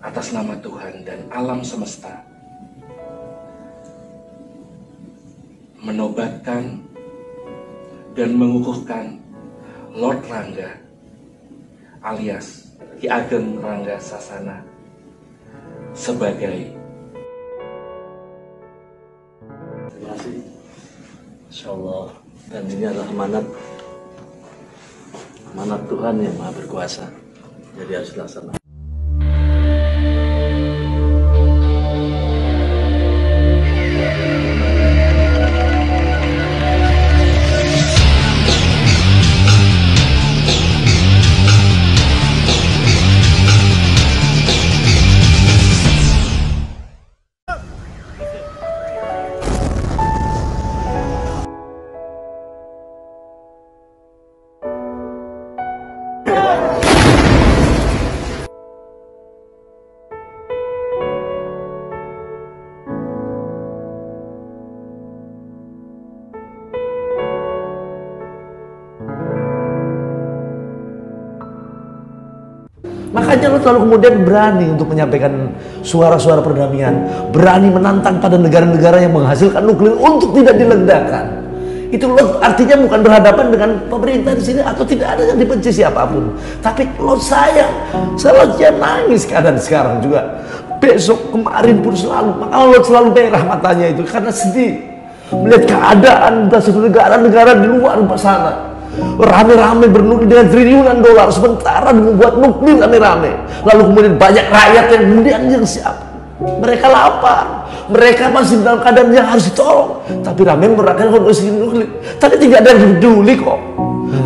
atas nama Tuhan dan alam semesta, menobatkan dan mengukuhkan Lord Rangga alias Ki Ageng Rangga Sasana sebagai terima kasih. Insya Allah, dan ini adalah amanat Tuhan yang Maha Berkuasa, jadi harus dilaksanakan. Makanya lo selalu kemudian berani untuk menyampaikan suara-suara perdamaian, berani menantang pada negara-negara yang menghasilkan nuklir untuk tidak diledakkan. Itu lo artinya bukan berhadapan dengan pemerintah di sini atau tidak ada yang dibenci siapapun, tapi lo sayang, selalu nangis keadaan sekarang juga. Besok kemarin pun selalu, maka lo selalu merah matanya itu karena sedih melihat keadaan negara-negara di luar sana. Rame-rame bernuklir dengan triliunan dolar, sementara membuat nuklir rame-rame. Lalu kemudian banyak rakyat yang kemudian yang siap. Mereka lapar, mereka masih dalam keadaan yang harus ditolong, tapi rame merayakan kondisi nuklir. Tapi tidak ada yang peduli kok.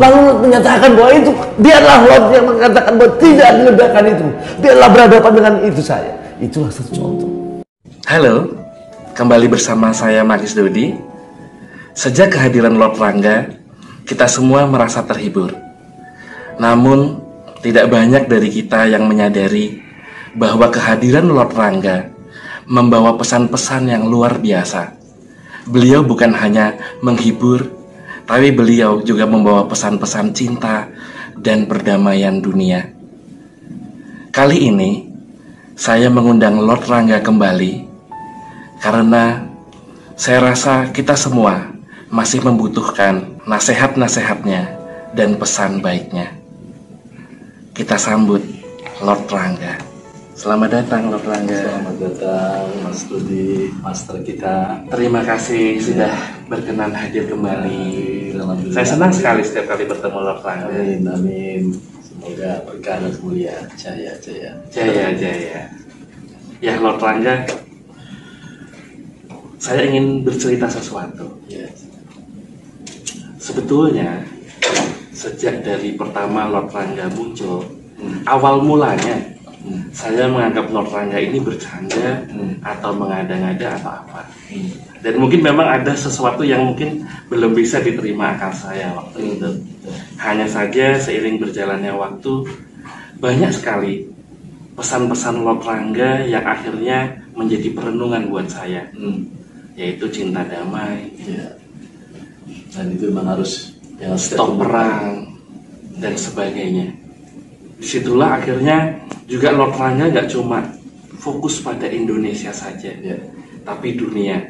Lalu menyatakan bahwa itu, biarlah Lord yang mengatakan bahwa tidak diledakkan itu. Biarlah berhadapan dengan itu saya. Itulah satu contoh. Halo, kembali bersama saya Magis Dodi. Sejak kehadiran Lord Rangga, kita semua merasa terhibur. Namun, tidak banyak dari kita yang menyadari bahwa kehadiran Lord Rangga membawa pesan-pesan yang luar biasa. Beliau bukan hanya menghibur, tapi beliau juga membawa pesan-pesan cinta dan perdamaian dunia. Kali ini, saya mengundang Lord Rangga kembali karena saya rasa kita semua masih membutuhkan nasihat-nasihatnya dan pesan baiknya. Kita sambut Lord Rangga. Selamat datang Lord Rangga. Selamat datang Mas Dodi, master kita. Terima kasih sudah berkenan hadir kembali. Saya senang sekali setiap kali bertemu Lord Rangga. Amin, amin. Semoga berkah dan mulia. Jaya, jaya. Jaya, jaya. Ya Lord Rangga, saya ingin bercerita sesuatu. Yes. Sebetulnya sejak dari pertama Lord Rangga muncul, awal mulanya saya menganggap Lord Rangga ini bercanda atau mengada-ngada atau apa. Dan mungkin memang ada sesuatu yang mungkin belum bisa diterima akal saya waktu itu. Hanya saja seiring berjalannya waktu, banyak sekali pesan-pesan Lord Rangga yang akhirnya menjadi perenungan buat saya, yaitu cinta damai, Dan itu memang harus yang stop perang dan sebagainya. Disitulah akhirnya juga Lord Rangga nggak cuma fokus pada Indonesia saja, tapi dunia.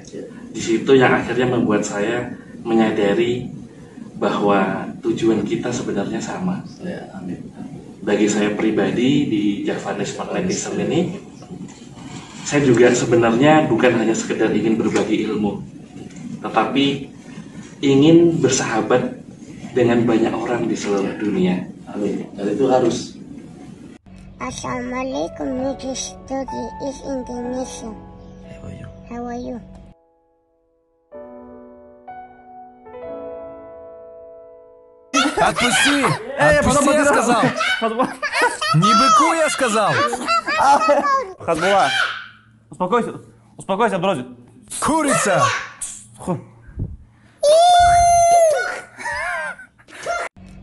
Di situ yang akhirnya membuat saya menyadari bahwa tujuan kita sebenarnya sama. Amin. Bagi saya pribadi di Javanese Magnetism ini, saya juga sebenarnya bukan hanya sekedar ingin berbagi ilmu, tetapi ingin bersahabat dengan banyak orang di seluruh dunia. Amin. Dan itu harus. Assalamualaikum, Magis Dodi is Indonesia. How are you? Отпусти! Отпусти, я сказал! Не быкуй, я сказал! Хазбула, успокойся, успокойся, бродит. Курица!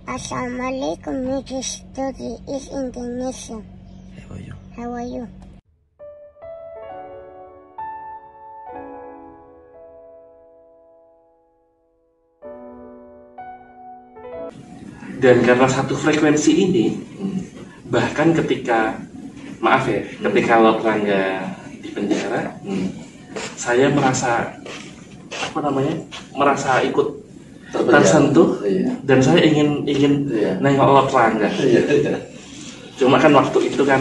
Assalamualaikum, Magis Dodi is Indonesia. How are you? Dan karena satu frekuensi ini, bahkan ketika maaf ya, ketika Lord Rangga di penjara, saya merasa merasa ikut tersentuh, dan saya ingin nengok Lord Rangga. Cuma kan waktu itu kan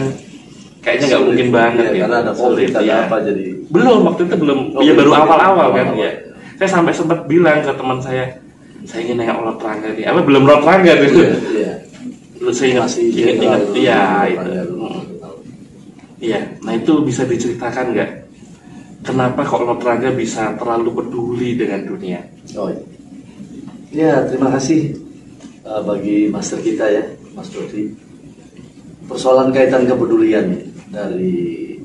kayaknya nggak mungkin banget ya, karena ada COVID apa jadi belum, waktu itu belum, ya baru awal-awal kan ya. Saya sampai sempat bilang ke teman saya ingin nengok Lord Rangga nih, belum Lord Rangga gitu. Lu saya ingat iya itu. Iya, nah itu bisa diceritakan nggak? Kenapa kok Lord Rangga bisa terlalu peduli dengan dunia? Ya, terima kasih bagi master kita ya, Mas Dodi. Persoalan kaitan kepedulian dari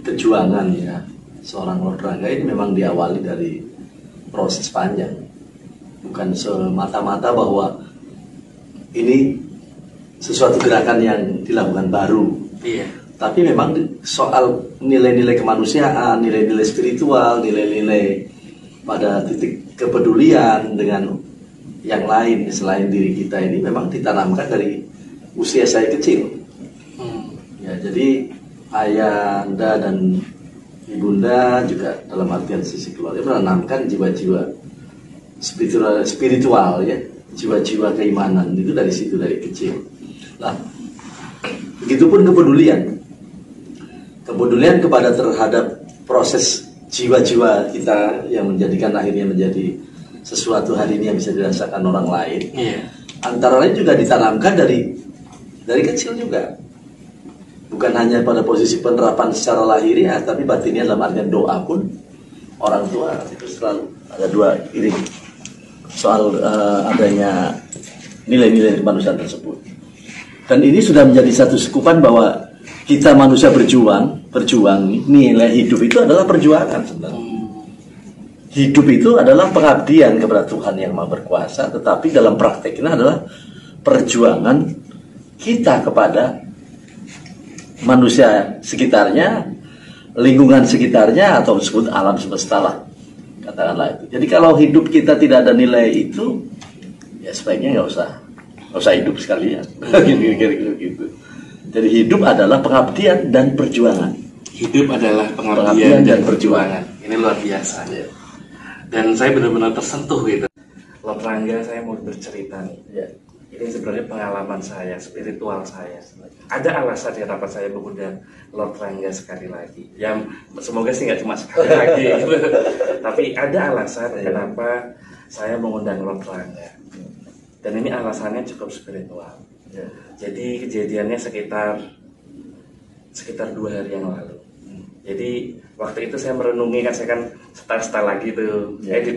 kejuangan ya seorang Lord Rangga ini memang diawali dari proses panjang, bukan semata-mata bahwa ini sesuatu gerakan yang dilakukan baru. Tapi memang soal nilai-nilai kemanusiaan, nilai-nilai spiritual, nilai-nilai pada titik kepedulian dengan yang lain selain diri kita ini memang ditanamkan dari usia saya kecil. Ya, jadi ayah, anda dan ibunda juga dalam artian sisi keluarga menanamkan jiwa-jiwa spiritual ya, jiwa-jiwa keimanan itu dari situ, dari kecil. Nah, begitupun kepedulian kepada terhadap proses jiwa-jiwa kita yang menjadikan akhirnya menjadi sesuatu hari ini yang bisa dirasakan orang lain. Antara lain juga ditanamkan dari kecil juga, bukan hanya pada posisi penerapan secara lahiriah, tapi batinnya dalam artian doa pun orang tua itu selalu ada dua ini soal adanya nilai-nilai kemanusiaan tersebut. Dan ini sudah menjadi satu sekupan bahwa kita manusia berjuang, nilai hidup itu adalah perjuangan sebenarnya. Hidup itu adalah pengabdian kepada Tuhan yang Maha Berkuasa, tetapi dalam prakteknya adalah perjuangan kita kepada manusia sekitarnya, lingkungan sekitarnya, atau disebut alam semesta lah, katakanlah itu. Jadi kalau hidup kita tidak ada nilai itu, ya sebaiknya nggak usah hidup sekalian. Kira-kira gitu. Jadi hidup adalah pengabdian dan perjuangan. Hidup adalah pengabdian dan perjuangan. Ini luar biasa. Dan saya benar-benar tersentuh gitu. Lord Rangga, saya mau bercerita nih. Ini sebenarnya pengalaman saya, spiritual saya. Ada alasan kenapa saya mengundang Lord Rangga sekali lagi. Yang semoga sih nggak cuma sekali lagi. Gitu. Tapi ada alasan kenapa saya mengundang Lord Rangga. Dan ini alasannya cukup spiritual. Jadi kejadiannya sekitar 2 hari yang lalu. Jadi waktu itu saya merenungi, kan saya kan style lagi tuh, edit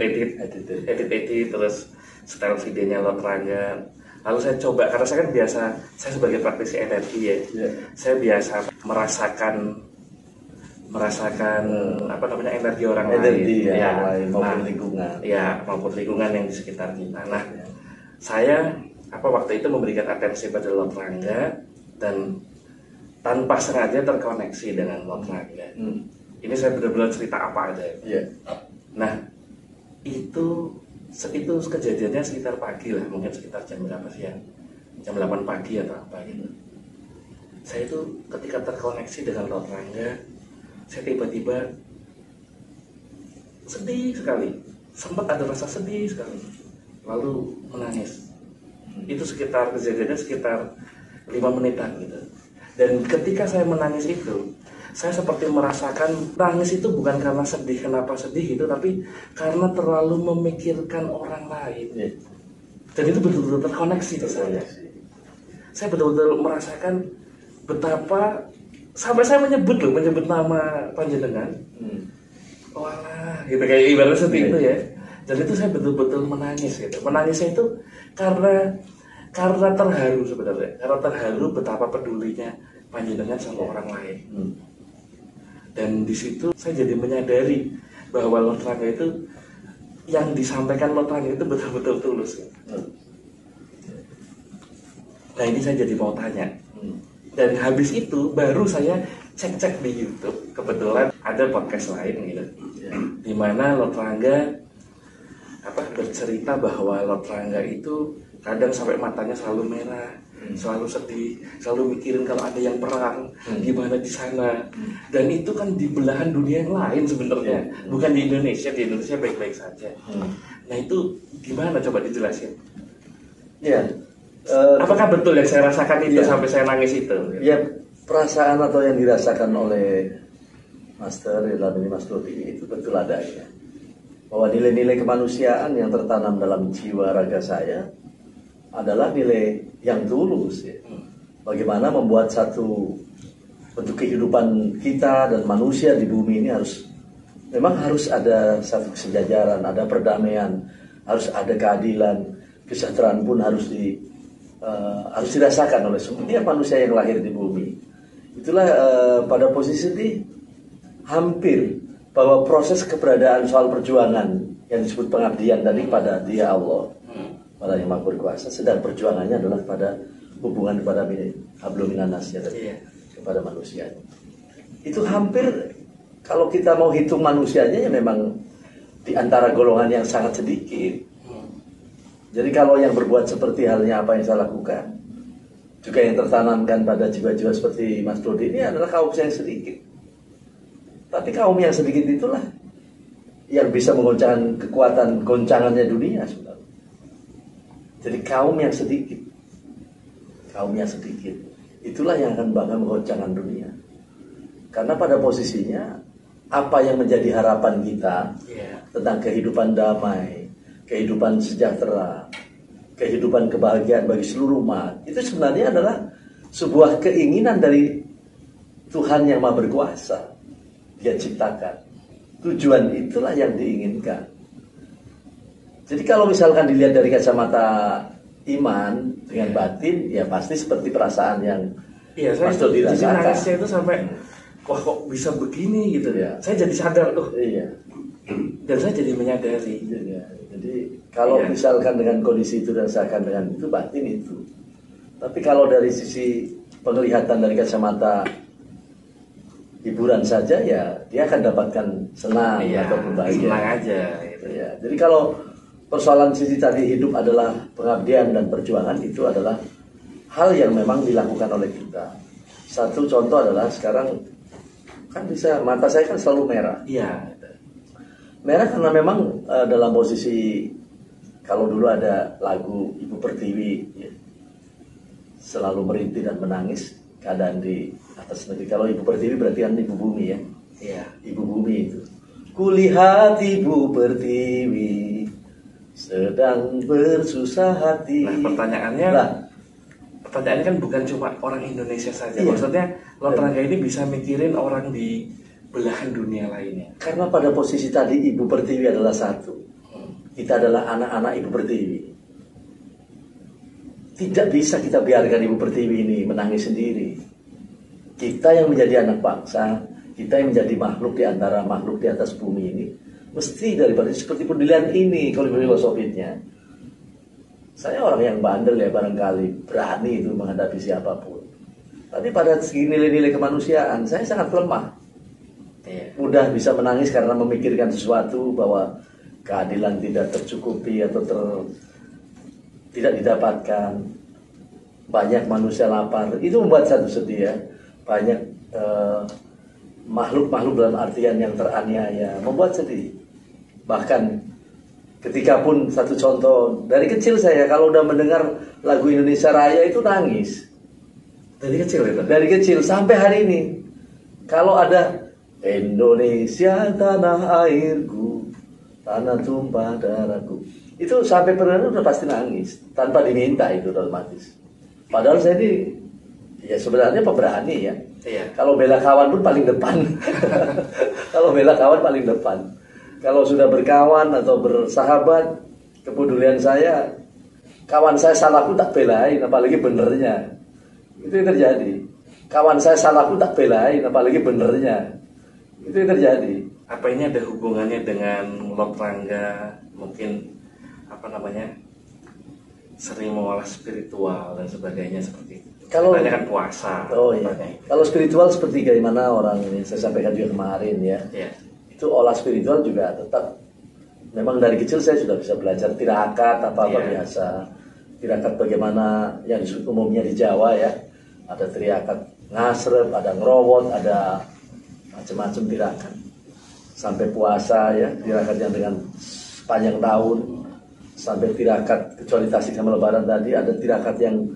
terus style videonya Lord Rangga. Lalu saya coba, karena saya kan biasa, saya sebagai praktisi energi ya, saya biasa merasakan energi orang lain, maupun lingkungan, maupun lingkungan yang di sekitar kita. Nah, saya waktu itu memberikan atensi pada Lord Rangga dan tanpa sengaja terkoneksi dengan Lord Rangga. Ini saya benar-benar cerita apa aja. Nah, itu kejadiannya sekitar pagi lah, mungkin sekitar jam berapa sih ya? Jam 8 pagi atau apa gitu. Saya itu ketika terkoneksi dengan Lord Rangga, saya tiba-tiba sedih sekali. Sempat ada rasa sedih sekali. Lalu menangis. Itu kejadiannya sekitar 5 menitan gitu. Dan ketika saya menangis itu, saya seperti merasakan tangis itu bukan karena sedih, kenapa sedih gitu, tapi karena terlalu memikirkan orang lain. Dan itu betul-betul terkoneksi ke saya. Saya betul-betul merasakan betapa, sampai saya menyebut nama panjenengan. Walah, gitu kayak ibaratnya seperti itu ya. Dan itu saya betul-betul menangis gitu. Menangisnya itu karena terharu sebenarnya. Karena terharu betapa pedulinya panjenengan sama orang lain. Dan di situ saya jadi menyadari bahwa Lord Rangga itu, yang disampaikan Lord Rangga itu betul-betul tulus. Nah, ini saya jadi mau tanya. Dan habis itu baru saya cek-cek di YouTube. Kebetulan ada podcast lain gitu, di mana Lord Rangga bercerita bahwa Lord Rangga itu kadang sampai matanya selalu merah, selalu sedih, selalu mikirin kalau ada yang perang, gimana di sana. Dan itu kan di belahan dunia yang lain sebenarnya, bukan di Indonesia. Di Indonesia baik-baik saja. Nah itu gimana, coba dijelasin? Ya. Apakah betul yang saya rasakan itu sampai saya nangis itu? Ya, perasaan atau yang dirasakan oleh Master dalam ini Mas Dodi itu betul adanya. Bahwa nilai-nilai kemanusiaan yang tertanam dalam jiwa raga saya adalah nilai yang tulus ya. Bagaimana membuat satu bentuk kehidupan kita dan manusia di bumi ini memang harus ada satu kesejajaran, ada perdamaian, harus ada keadilan, kesejahteraan pun harus dirasakan oleh setiap manusia yang lahir di bumi. Itulah pada posisi ini hampir bahwa proses keberadaan soal perjuangan yang disebut pengabdian tadi pada Dia Allah, pada Yang Maha Berkuasa, sedang perjuangannya adalah pada hubungan kepada hablum minan nas ya, kepada manusia. Itu hampir kalau kita mau hitung manusianya ya memang di antara golongan yang sangat sedikit. Jadi kalau yang berbuat seperti halnya apa yang saya lakukan, juga yang tertanamkan pada jiwa-jiwa seperti Mas Dodi ini adalah kaum yang sedikit. Tapi kaum yang sedikit itulah yang bisa menggoncangkan kekuatan goncangannya dunia sebenarnya. Jadi kaum yang sedikit itulah yang akan bahkan menggoncangkan dunia. Karena pada posisinya apa yang menjadi harapan kita tentang kehidupan damai, kehidupan sejahtera, kehidupan kebahagiaan bagi seluruh umat, itu sebenarnya adalah sebuah keinginan dari Tuhan yang Maha Berkuasa. Dia ciptakan. Tujuan itulah yang diinginkan. Jadi kalau misalkan dilihat dari kacamata iman dengan batin, ya pasti seperti perasaan yang Mas Dodi rasakan. Nangisnya itu sampai, wah kok bisa begini gitu ya. Saya jadi sadar tuh. Dan saya jadi menyadari. Jadi kalau misalkan dengan kondisi itu dirasakan dengan itu batin itu. Tapi kalau dari sisi penglihatan dari kacamata hiburan saja ya dia akan dapatkan senang ataupun bahagia. Senang aja. Gitu ya. Jadi kalau persoalan sisi tadi hidup adalah pengabdian dan perjuangan, itu adalah hal yang memang dilakukan oleh kita. Satu contoh adalah sekarang kan bisa mata saya kan selalu merah. Merah karena memang dalam posisi kalau dulu ada lagu Ibu Pertiwi ya, selalu merintih dan menangis keadaan di atas negeri. Kalau Ibu Pertiwi berarti kan Ibu Bumi ya. Ibu Bumi itu. Kulihat Ibu Pertiwi sedang bersusah hati. Nah pertanyaannya kan bukan cuma orang Indonesia saja. Maksudnya Lot Rangga ini bisa mikirin orang di belahan dunia lainnya. Karena pada posisi tadi Ibu Pertiwi adalah satu. Kita adalah anak-anak Ibu Pertiwi. Tidak bisa kita biarkan Ibu Pertiwi ini menangis sendiri. Kita yang menjadi anak bangsa, kita yang menjadi makhluk di antara makhluk di atas bumi ini, mesti daripada seperti pendilian ini kalau filosofinya. Saya orang yang bandel ya barangkali, berani itu menghadapi siapapun. Tapi pada segi nilai-nilai kemanusiaan, saya sangat lemah. Mudah bisa menangis karena memikirkan sesuatu bahwa keadilan tidak tercukupi atau tidak didapatkan. Banyak manusia lapar, itu membuat satu sedih ya. Banyak makhluk-makhluk dalam artian yang teraniaya, membuat sedih. Bahkan ketika pun satu contoh, dari kecil saya kalau udah mendengar lagu Indonesia Raya itu nangis. Dari kecil itu? Dari kecil sampai hari ini. Kalau ada Indonesia tanah airku, tanah tumpah darahku, itu sampai pernah udah pasti nangis tanpa diminta, itu otomatis. Padahal saya ini ya sebenarnya pemberani ya. Kalau bela kawan pun paling depan. Kalau bela kawan paling depan. Kalau sudah berkawan atau bersahabat, kepedulian saya, kawan saya salah pun tak belain, apalagi benernya. Itu yang terjadi. Kawan saya salah pun tak belain, apalagi benernya. Itu yang terjadi. Apa ini ada hubungannya dengan Lot Rangga? Mungkin sering mengolah spiritual dan sebagainya seperti itu. Kalau kan puasa. Kalau spiritual seperti bagaimana orang yang saya sampaikan juga kemarin ya. Itu olah spiritual juga tetap. Memang dari kecil saya sudah bisa belajar tirakat apa-apa biasa. tirakat bagaimana yang disebut umumnya di Jawa ya. Ada tirakat ngasrep, ada ngerowot, ada macam-macam tirakat. Sampai puasa ya, tirakat yang dengan sepanjang tahun. Sampai tirakat kecuali tasik sama lebaran tadi, ada tirakat yang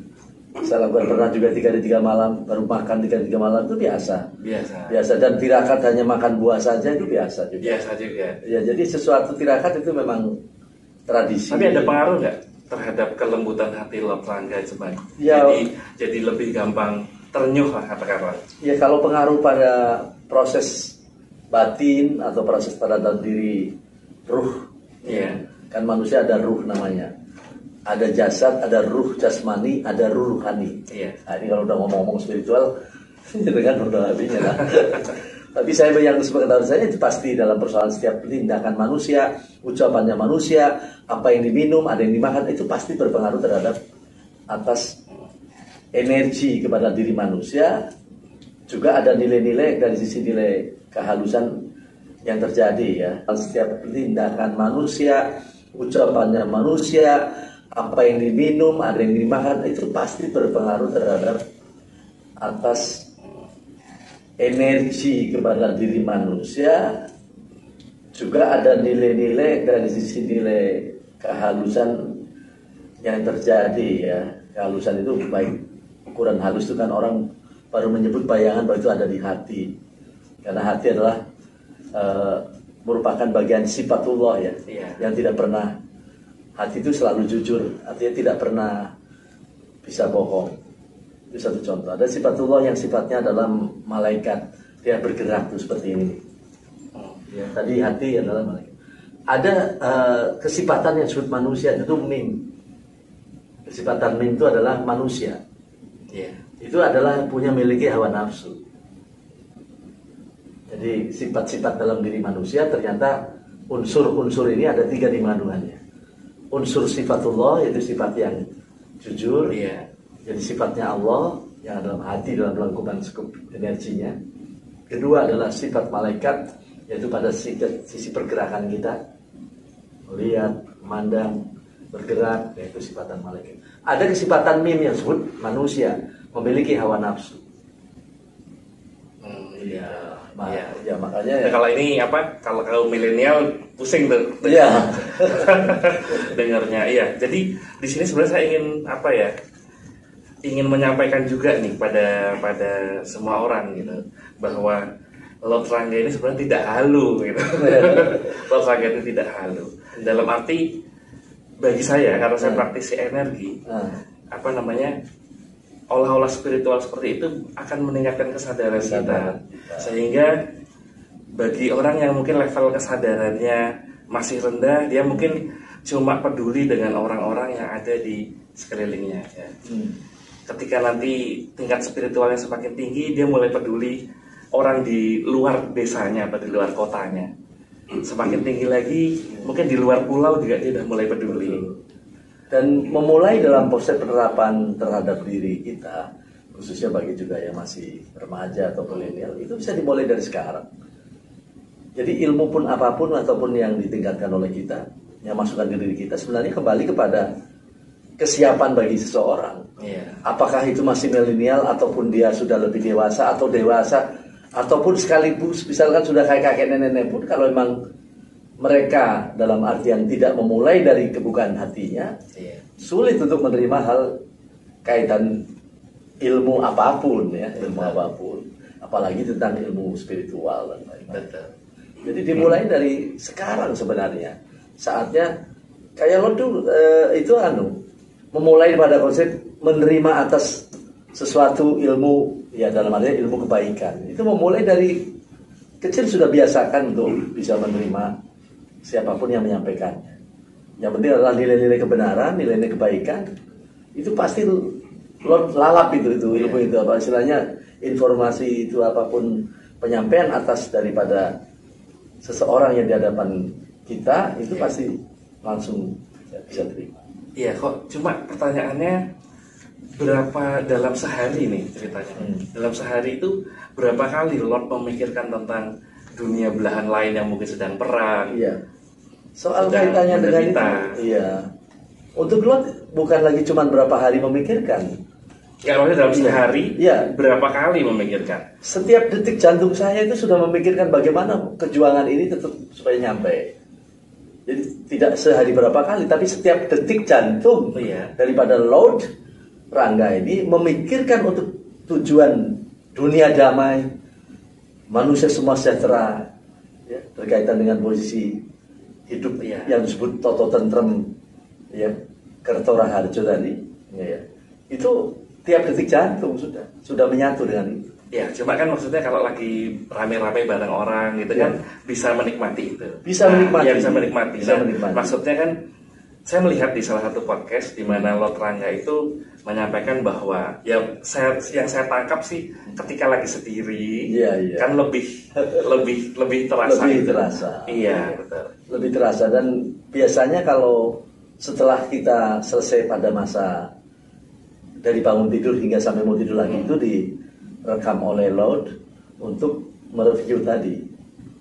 saya lakukan pernah juga 3 hari 3 malam, baru makan 3 hari 3 malam, itu biasa. Biasa, dan tirakat hanya makan buah saja itu biasa juga. Biasa juga. Ya, jadi sesuatu tirakat itu memang tradisi. Tapi ada pengaruh nggak terhadap kelembutan hati Lord Rangga Jemani? Ya, jadi lebih gampang ternyuh lah katakanlah. Ya, kalau pengaruh pada proses batin atau proses pada dalam diri ruh, ya, kan manusia ada ruh namanya. Ada jasad, ada ruh jasmani, ada ruh rohani. Iya. Nah, ini kalau udah ngomong-ngomong spiritual, dengan udah habisnya lah. Tapi saya yang sepengetahuan saya itu pasti dalam persoalan setiap tindakan manusia, ucapannya manusia, apa yang diminum, ada yang dimakan, itu pasti berpengaruh terhadap atas energi kepada diri manusia. Juga ada nilai-nilai dari sisi nilai kehalusan yang terjadi ya. Setiap tindakan manusia, ucapannya manusia, apa yang diminum, ada yang dimakan, itu pasti berpengaruh terhadap atas energi kepada diri manusia. Juga ada nilai-nilai dari sisi nilai kehalusan yang terjadi ya. Kehalusan itu baik, ukuran halus itu kan orang baru menyebut bayangan bahwa itu ada di hati. Karena hati adalah merupakan bagian sifatullah ya, yang tidak pernah. Hati itu selalu jujur, artinya tidak pernah bisa bohong. Itu satu contoh. Ada sifatullah yang sifatnya adalah malaikat. Dia bergerak tuh seperti ini. Tadi hati adalah malaikat. Ada kesifatan yang disebut manusia, itu mim. Kesifatan mim itu adalah manusia. Itu adalah punya miliki hawa nafsu. Jadi sifat-sifat dalam diri manusia ternyata unsur-unsur ini ada 3 di kandungannya. Unsur sifatullah yaitu sifat yang jujur, jadi sifatnya Allah yang dalam hati, dalam lengkupan skup energinya. Kedua adalah sifat malaikat, yaitu pada sisi pergerakan kita, melihat, memandang, bergerak, yaitu sifatan malaikat. Ada kesifatan mim yang disebut manusia, memiliki hawa nafsu. Ya makanya. Nah, kalau ini apa? Kalau kaum milenial pusing tuh. Iya. Dengarnya, iya. Jadi di sini sebenarnya saya ingin menyampaikan juga nih pada semua orang gitu, bahwa Lord Rangga ini sebenarnya tidak halu gitu. Lord Rangga itu tidak halu. Dalam arti bagi saya, karena saya praktisi energi, olah-olah spiritual seperti itu akan meningkatkan kesadaran kita. Sehingga bagi orang yang mungkin level kesadarannya masih rendah, dia mungkin cuma peduli dengan orang-orang yang ada di sekelilingnya ya. Ketika nanti tingkat spiritualnya semakin tinggi, dia mulai peduli orang di luar desanya atau di luar kotanya. Semakin tinggi lagi, mungkin di luar pulau juga dia sudah mulai peduli. Dan memulai dalam proses penerapan terhadap diri kita, khususnya bagi juga yang masih remaja atau milenial, itu bisa dimulai dari sekarang. Jadi ilmu pun apapun ataupun yang ditingkatkan oleh kita, yang masukkan ke diri kita, sebenarnya kembali kepada kesiapan bagi seseorang. Apakah itu masih milenial ataupun dia sudah lebih dewasa atau dewasa, ataupun sekaligus misalkan sudah kayak kakek nenek pun, kalau memang mereka dalam artian tidak memulai dari kebukaan hatinya, sulit untuk menerima hal kaitan ilmu apapun ya, ilmu apapun, apalagi tentang ilmu spiritual dan lain-lain. Jadi dimulai dari sekarang sebenarnya. Saatnya kayak lo tuh itu memulai pada konsep menerima atas sesuatu ilmu ya, dalam artian ilmu kebaikan. Itu memulai dari kecil sudah biasakan untuk bisa menerima siapapun yang menyampaikannya. Yang penting adalah nilai-nilai kebenaran, nilai-nilai kebaikan. Itu pasti lalap itu ilmu itu, apa istilahnya, informasi itu apapun penyampaian atas daripada seseorang yang di hadapan kita, itu pasti langsung bisa terima. Iya, kok cuma pertanyaannya berapa dalam sehari nih ceritanya? Dalam sehari itu berapa kali Lord memikirkan tentang dunia belahan lain yang mungkin sedang perang? Iya. Soal kaitannya dengan itu, iya. Untuk Lot bukan lagi cuma berapa hari memikirkan. Ya, maksudnya dalam sehari Iya. berapa kali memikirkan? Setiap detik jantung saya itu sudah memikirkan bagaimana kejuangan ini tetap supaya nyampe. Jadi tidak sehari berapa kali, tapi setiap detik jantung daripada Lord Rangga ini memikirkan untuk tujuan dunia damai, manusia semua sejahtera, ya, berkaitan dengan posisi hidup yang disebut Toto Tentrem, ya, Kertora Harjo tadi, ya. Itu tiap detik jantung sudah menyatu dengan itu. Ya, cuma kan maksudnya kalau lagi rame-rame bareng orang gitu kan bisa menikmati itu. Bisa menikmati. Ya, bisa menikmati. Bisa menikmati. Maksudnya kan saya melihat di salah satu podcast di mana Lot Rangga itu menyampaikan bahwa yang saya tangkap sih ketika lagi sendiri kan lebih terasa. Lebih gitu. terasa. Iya, betul. Lebih terasa, dan biasanya kalau setelah kita selesai pada masa dari bangun tidur hingga sampai mau tidur lagi itu direkam oleh Lord untuk mereview tadi.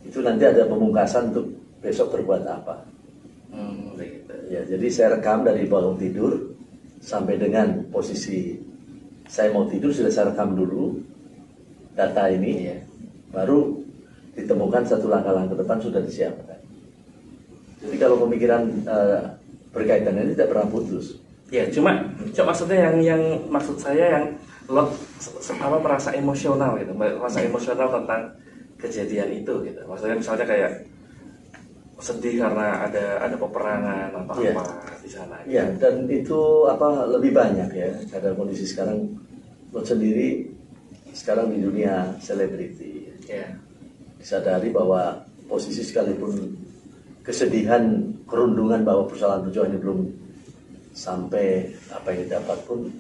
Itu nanti ada pemungkasan untuk besok berbuat apa. Gitu. Ya, jadi saya rekam dari bangun tidur sampai dengan posisi saya mau tidur sudah saya rekam dulu data ini, baru ditemukan satu langkah-langkah ke depan sudah disiapkan. Jadi kalau pemikiran berkaitan ini tidak pernah putus. Ya, cuma maksudnya yang maksud saya yang Lot merasa emosional gitu, merasa emosional tentang kejadian itu gitu. Maksudnya misalnya kayak sedih karena ada peperangan atau apa di sana. Gitu. Ya, dan itu lebih banyak ya karena kondisi sekarang Lot sendiri sekarang di dunia selebriti. Ya. Disadari bahwa posisi sekalipun kesedihan, kerundungan bahwa persoalan-persoalan ini belum sampai apa yang didapat pun,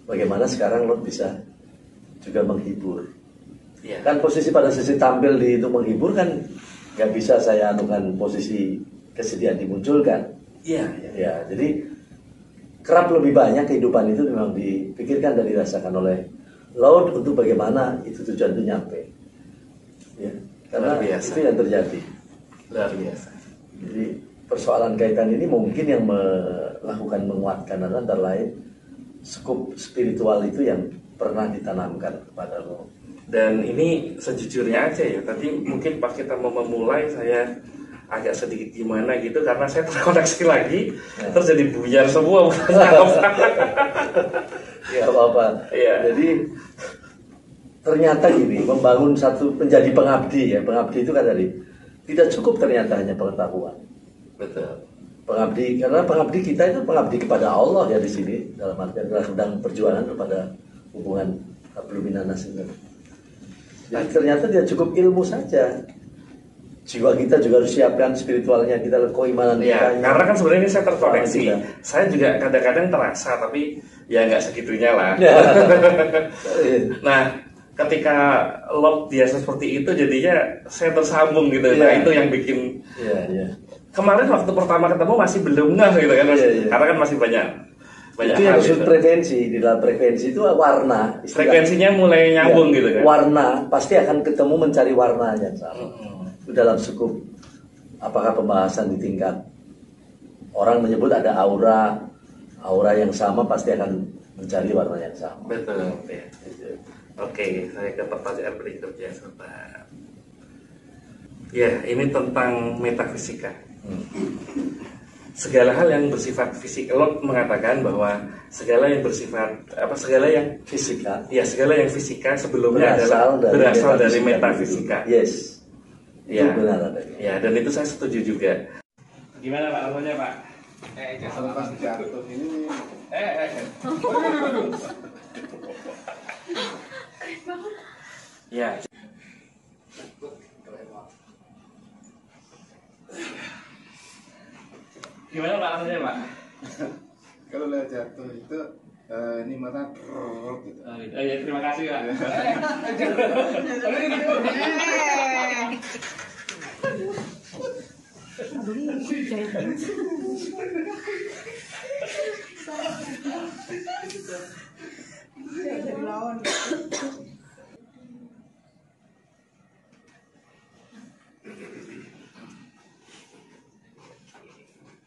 bagaimana sekarang Lot bisa juga menghibur. Kan posisi pada sisi tampil di itu menghibur kan nggak bisa saya anukan posisi kesedihan dimunculkan. Ya, jadi kerap lebih banyak kehidupan itu memang dipikirkan dan dirasakan oleh Lot untuk bagaimana itu tujuan itu nyampe. Ya, karena itu yang terjadi. Luar biasa. Jadi persoalan kaitan ini mungkin yang melakukan menguatkan antara lain skup spiritual itu yang pernah ditanamkan kepada lo. Dan ini sejujurnya aja ya, tadi mungkin pas kita mau memulai saya agak sedikit gimana gitu karena saya terkoneksi lagi, terus jadi buyar semua. Ya apa-apa. Jadi ternyata gini, membangun satu menjadi pengabdi itu kan tadi tidak cukup ternyata hanya pengetahuan. Betul. Pengabdi, karena pengabdi kita itu pengabdi kepada Allah ya di sini dalam artian sedang perjuangan kepada hubungan hablum minanas ini. Jadi ternyata tidak cukup ilmu saja. Jiwa kita juga harus siapkan spiritualnya kita, keimanan kita. Karena kan sebenarnya ini saya terkoneksi. Saya juga kadang-kadang terasa, tapi ya nggak segitunya lah. Nah, ketika Lot biasa seperti itu, jadinya saya tersambung gitu. Nah, itu yang bikin. Kemarin waktu pertama ketemu masih belum ngeh gitu kan, karena kan masih banyak itu yang disebut frekuensi. Di dalam frekuensi itu warna. Frekuensinya mulai nyambung gitu kan. Warna pasti akan ketemu mencari warna yang sama. Itu dalam skup apakah pembahasan di tingkat orang menyebut ada aura yang sama pasti akan mencari warna yang sama. Betul. Oke, saya ke pertanyaan berikutnya sebentar. Ya, ini tentang metafisika. Segala hal yang bersifat fisik, Lot mengatakan bahwa segala yang bersifat segala yang fisika. Ya, segala yang fisika sebelumnya berasal dari metafisika. Yes. Ya, itu benar. Ya, dan itu saya setuju juga. Gimana Pak rasanya Pak? Kalau pas jatuh ini. Ya. Gimana Pak rasanya Pak? Kalau lihat jatuh itu ini mata gitu. Ya, terima kasih Pak.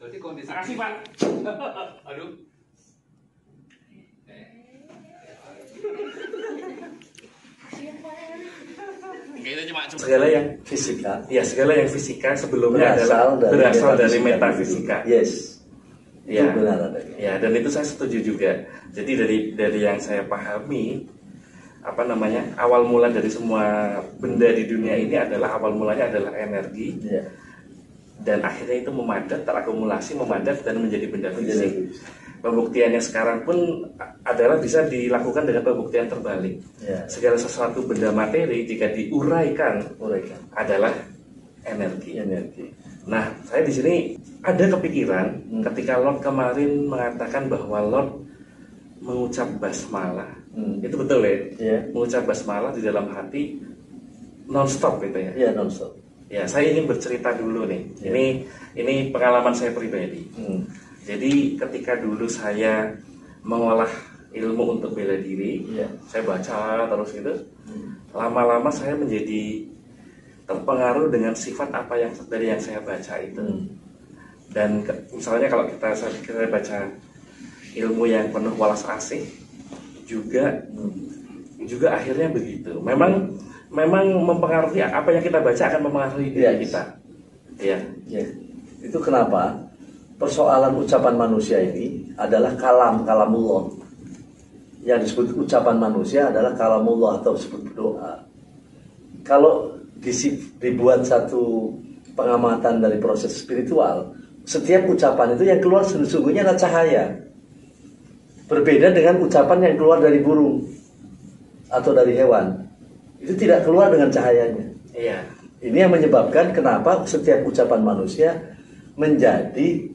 Jadi kondisi Makasih Pak. Aduh. Segala yang fisika, ya segala yang fisika sebelumnya berasal dari metafisika. Yes. Ya, Itu benar adanya. ya, dan itu saya setuju juga. Jadi dari yang saya pahami, apa namanya, awal mula dari semua benda di dunia ini adalah awal mulanya adalah energi. Ya. Dan akhirnya itu memadat, terakumulasi, memadat dan menjadi benda fisik. Pembuktiannya sekarang pun adalah bisa dilakukan dengan pembuktian terbalik. Ya. Segala sesuatu benda materi jika diuraikan adalah energi. Nah, saya di sini ada kepikiran ketika Lord kemarin mengatakan bahwa Lord mengucap basmalah. Itu betul ya? Ya. Mengucap basmalah di dalam hati non-stop gitu ya? Iya, non-stop. Ya, saya ingin bercerita dulu nih. Ya. Ini pengalaman saya pribadi. Jadi ketika dulu saya mengolah ilmu untuk bela diri, saya baca terus gitu. Lama-lama saya menjadi terpengaruh dengan sifat apa yang dari yang saya baca itu. Dan misalnya kalau kita baca ilmu yang penuh walas asih, juga akhirnya begitu. Memang mempengaruhi apa yang kita baca akan mempengaruhi diri kita. Ya. Itu kenapa persoalan ucapan manusia ini adalah kalamullah. Yang disebut ucapan manusia adalah kalamullah atau disebut doa. Kalau dibuat satu pengamatan dari proses spiritual, setiap ucapan itu yang keluar sesungguhnya adalah cahaya. Berbeda dengan ucapan yang keluar dari burung atau dari hewan. Itu tidak keluar dengan cahayanya. Iya. Ini yang menyebabkan kenapa setiap ucapan manusia menjadi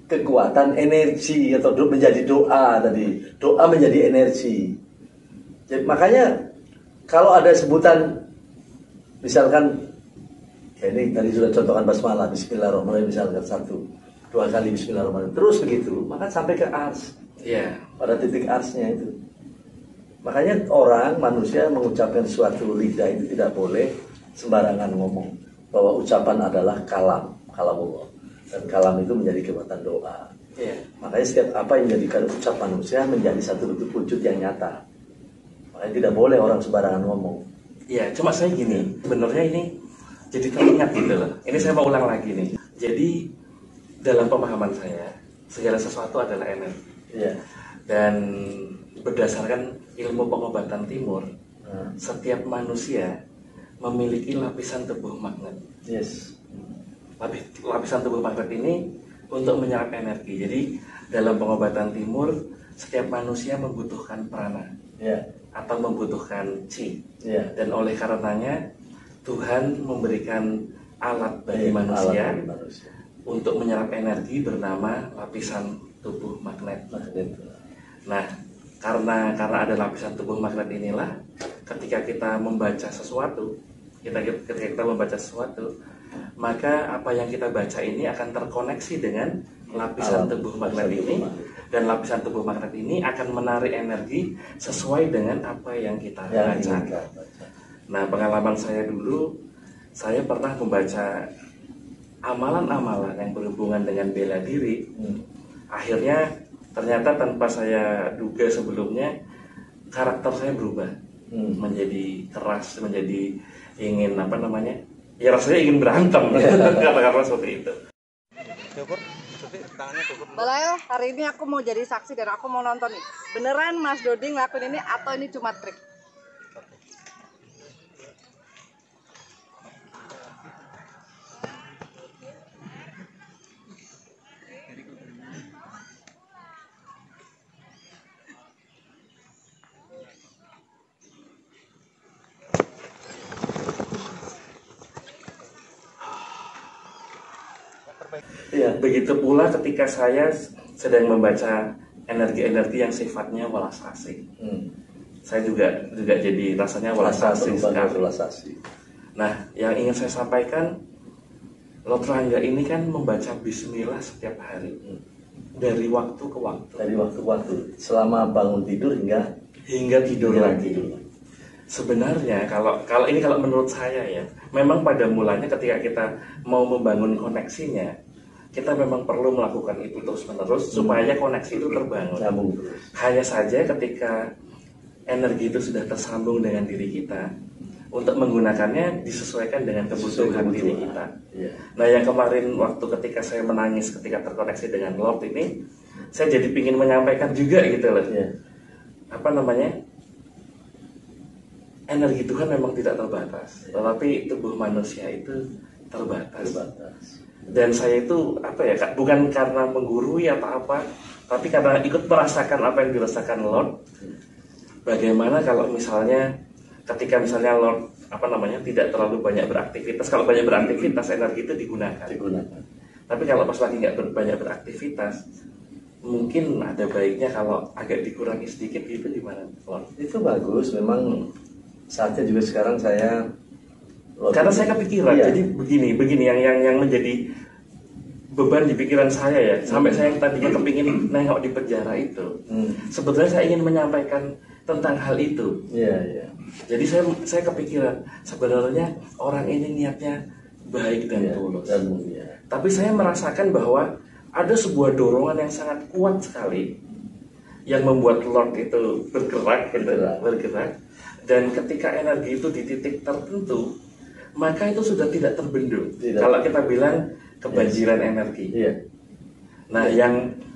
kekuatan energi atau menjadi doa tadi. Doa menjadi energi. Jadi, makanya kalau ada sebutan misalkan ya ini tadi sudah contohkan basmalah, bismillahirrahmanirrahim, misalkan 1-2 kali bismillahirrahmanirrahim, terus begitu, maka sampai ke ars. Iya. Pada titik arsnya itu. Makanya orang, manusia mengucapkan suatu lidah itu tidak boleh sembarangan ngomong. Bahwa ucapan adalah kalamullah. Dan kalam itu menjadi kekuatan doa. Iya. Makanya setiap apa yang menjadikan ucapan manusia menjadi satu bentuk wujud yang nyata. Makanya tidak boleh orang sembarangan ngomong. Iya, cuma saya gini, sebenarnya ini jadi teringat gitu loh. Ini saya mau ulang lagi nih. Jadi dalam pemahaman saya, segala sesuatu adalah energi. Iya. Dan berdasarkan ilmu pengobatan timur, setiap manusia memiliki lapisan tubuh magnet. Yes. Lapisan tubuh magnet ini untuk menyerap energi. Jadi dalam pengobatan timur, setiap manusia membutuhkan prana. Atau membutuhkan chi. Dan oleh karenanya Tuhan memberikan alat bagi manusia untuk menyerap energi bernama lapisan tubuh magnet. Nah, karena ada lapisan tubuh magnet inilah, ketika kita membaca sesuatu, maka apa yang kita baca ini akan terkoneksi dengan lapisan tubuh magnet ini, dan lapisan tubuh magnet ini akan menarik energi sesuai dengan apa yang kita baca. Nah, pengalaman saya dulu, saya pernah membaca amalan-amalan yang berhubungan dengan bela diri. Akhirnya ternyata tanpa saya duga sebelumnya, karakter saya berubah menjadi keras, menjadi ingin ya rasanya ingin berantem. Kata-kata seperti itu. Balail, hari ini aku mau jadi saksi dan aku mau nonton nih. Beneran Mas Dodi ngelakuin ini atau ini cuma trik? Ya, begitu pula ketika saya sedang membaca energi-energi yang sifatnya walas asih. Saya juga jadi rasanya walas asih sekali. Nah, yang ingin saya sampaikan, Lord Rangga ini kan membaca bismillah setiap hari. Dari waktu ke waktu. Selama bangun tidur hingga tidur lagi. Sebenarnya kalau menurut saya ya, memang pada mulanya ketika kita mau membangun koneksinya, kita memang perlu melakukan itu terus-menerus supaya koneksi itu terbangun. Hanya saja ketika energi itu sudah tersambung dengan diri kita, untuk menggunakannya disesuaikan dengan kebutuhan diri kita. Nah, yang kemarin waktu ketika saya menangis ketika terkoneksi dengan Lord ini, saya jadi ingin menyampaikan juga gitu loh. Apa namanya? Energi Tuhan memang tidak terbatas, tetapi tubuh manusia itu terbatas. Dan saya itu apa ya, bukan karena menggurui atau apa, tapi karena ikut merasakan apa yang dirasakan Lord. Bagaimana kalau misalnya ketika misalnya Lord apa namanya tidak terlalu banyak beraktivitas, kalau banyak beraktivitas energi itu digunakan. Tapi kalau pas lagi nggak banyak beraktivitas, mungkin ada baiknya kalau agak dikurangi sedikit gitu, gimana Lord? Itu bagus, memang saatnya juga sekarang saya. Karena saya kepikiran, jadi begini yang menjadi beban di pikiran saya ya, sampai saya tadinya kepingin nengok di penjara itu. Sebetulnya saya ingin menyampaikan tentang hal itu. Jadi saya kepikiran sebenarnya orang ini niatnya baik dan tulus. Tapi saya merasakan bahwa ada sebuah dorongan yang sangat kuat sekali yang membuat Lord itu bergerak. Dan ketika energi itu di titik tertentu, maka itu sudah tidak terbendung. Kalau kita bilang kebanjiran energi. Nah,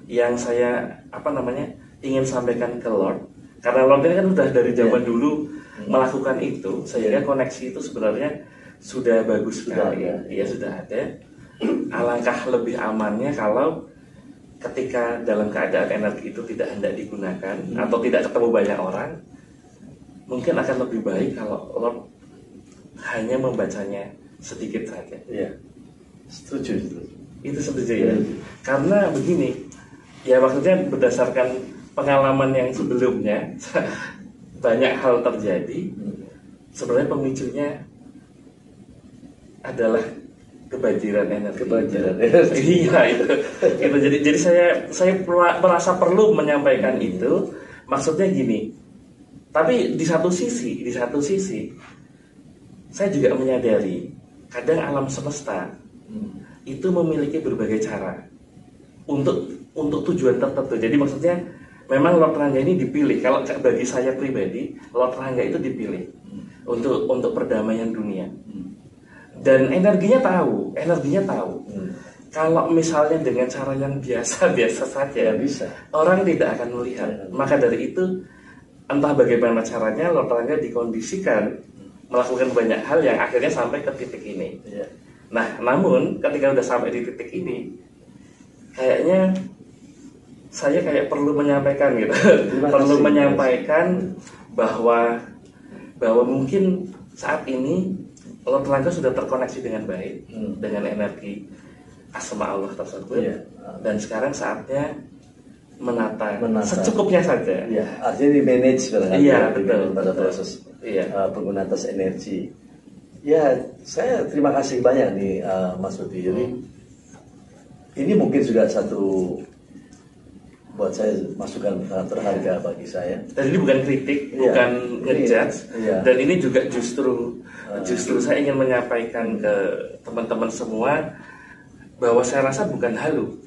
yang saya apa namanya ingin sampaikan ke Lord, karena Lord ini kan sudah dari zaman dulu melakukan itu, sehingga koneksi itu sebenarnya sudah bagus sekali. Iya, sudah ada. Alangkah lebih amannya kalau ketika dalam keadaan energi itu tidak hendak digunakan atau tidak ketemu banyak orang, mungkin akan lebih baik kalau Lord hanya membacanya sedikit saja. Setuju. Itu setuju ya. Karena begini, ya maksudnya berdasarkan pengalaman yang sebelumnya banyak hal terjadi. Sebenarnya pemicunya adalah kebanjiran energi. Iya itu. Jadi saya merasa perlu menyampaikan itu. Maksudnya gini. Tapi di satu sisi saya juga menyadari kadang alam semesta itu memiliki berbagai cara untuk tujuan tertentu. Jadi maksudnya memang Lord Rangga ini dipilih. Kalau bagi saya pribadi, Lord Rangga itu dipilih untuk perdamaian dunia. Dan energinya tahu. Kalau misalnya dengan cara yang biasa saja, orang tidak akan melihat. Maka dari itu, entah bagaimana caranya, Lord Rangga dikondisikan melakukan banyak hal yang akhirnya sampai ke titik ini. Nah, namun ketika udah sampai di titik ini, kayaknya saya perlu menyampaikan gitu, perlu menyampaikan bahwa mungkin saat ini Lord Rangga sudah terkoneksi dengan baik dengan energi asma Allah tersebut, dan sekarang saatnya menata secukupnya saja. Artinya di manage betul, pada proses penggunaan atas energi. Ya, saya terima kasih banyak nih Mas Rudi. Jadi ini mungkin juga satu buat saya masukan sangat berharga bagi saya. Dan ini bukan kritik, bukan ngejudge. Dan ini juga justru saya ingin menyampaikan ke teman-teman semua bahwa saya rasa bukan halu.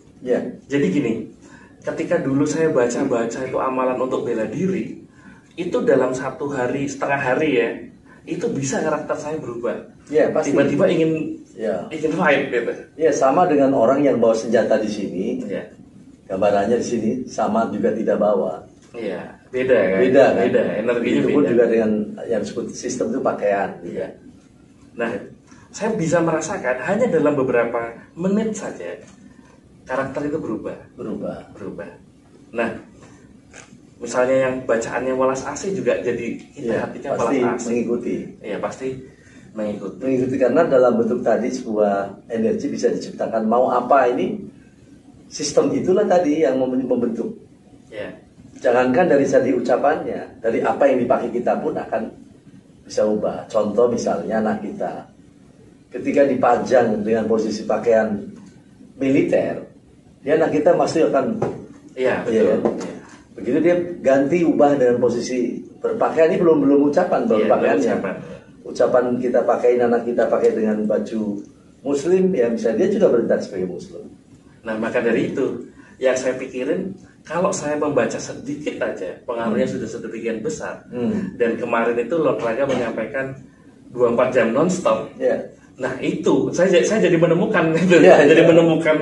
Jadi gini, ketika dulu saya baca itu amalan untuk bela diri, itu dalam satu hari, setengah hari ya, itu bisa karakter saya berubah. Tiba-tiba ingin fight gitu. Sama dengan orang yang bawa senjata di sini. Gambarannya di sini sama juga tidak bawa. Beda kan? Beda. Energinya itu pun beda. Juga dengan yang disebut sistem itu pakaian. Nah, saya bisa merasakan hanya dalam beberapa menit saja karakter itu berubah. Nah, misalnya yang bacaannya welas asih juga jadi kita hatinya welas asih. Mengikuti. Pasti mengikuti karena dalam bentuk tadi sebuah energi bisa diciptakan. Mau apa ini? Sistem itulah tadi yang membentuk. Jangankan dari tadi ucapannya, dari apa yang dipakai kita pun akan bisa ubah. Contoh misalnya anak kita, ketika dipajang dengan posisi pakaian militer, anak kita pasti akan, begitu dia ganti ubah dengan posisi berpakaian, ini belum ucapan, baru pakaiannya. Ucapan kita pakai, anak kita pakai dengan baju Muslim, ya misalnya dia juga berintak sebagai Muslim. Nah, maka dari itu yang saya pikirin, kalau saya membaca sedikit aja pengaruhnya sudah sedemikian besar. Dan kemarin itu Lord Rangga menyampaikan 24 jam nonstop. Nah, itu saya jadi menemukan gitu. Jadi menemukan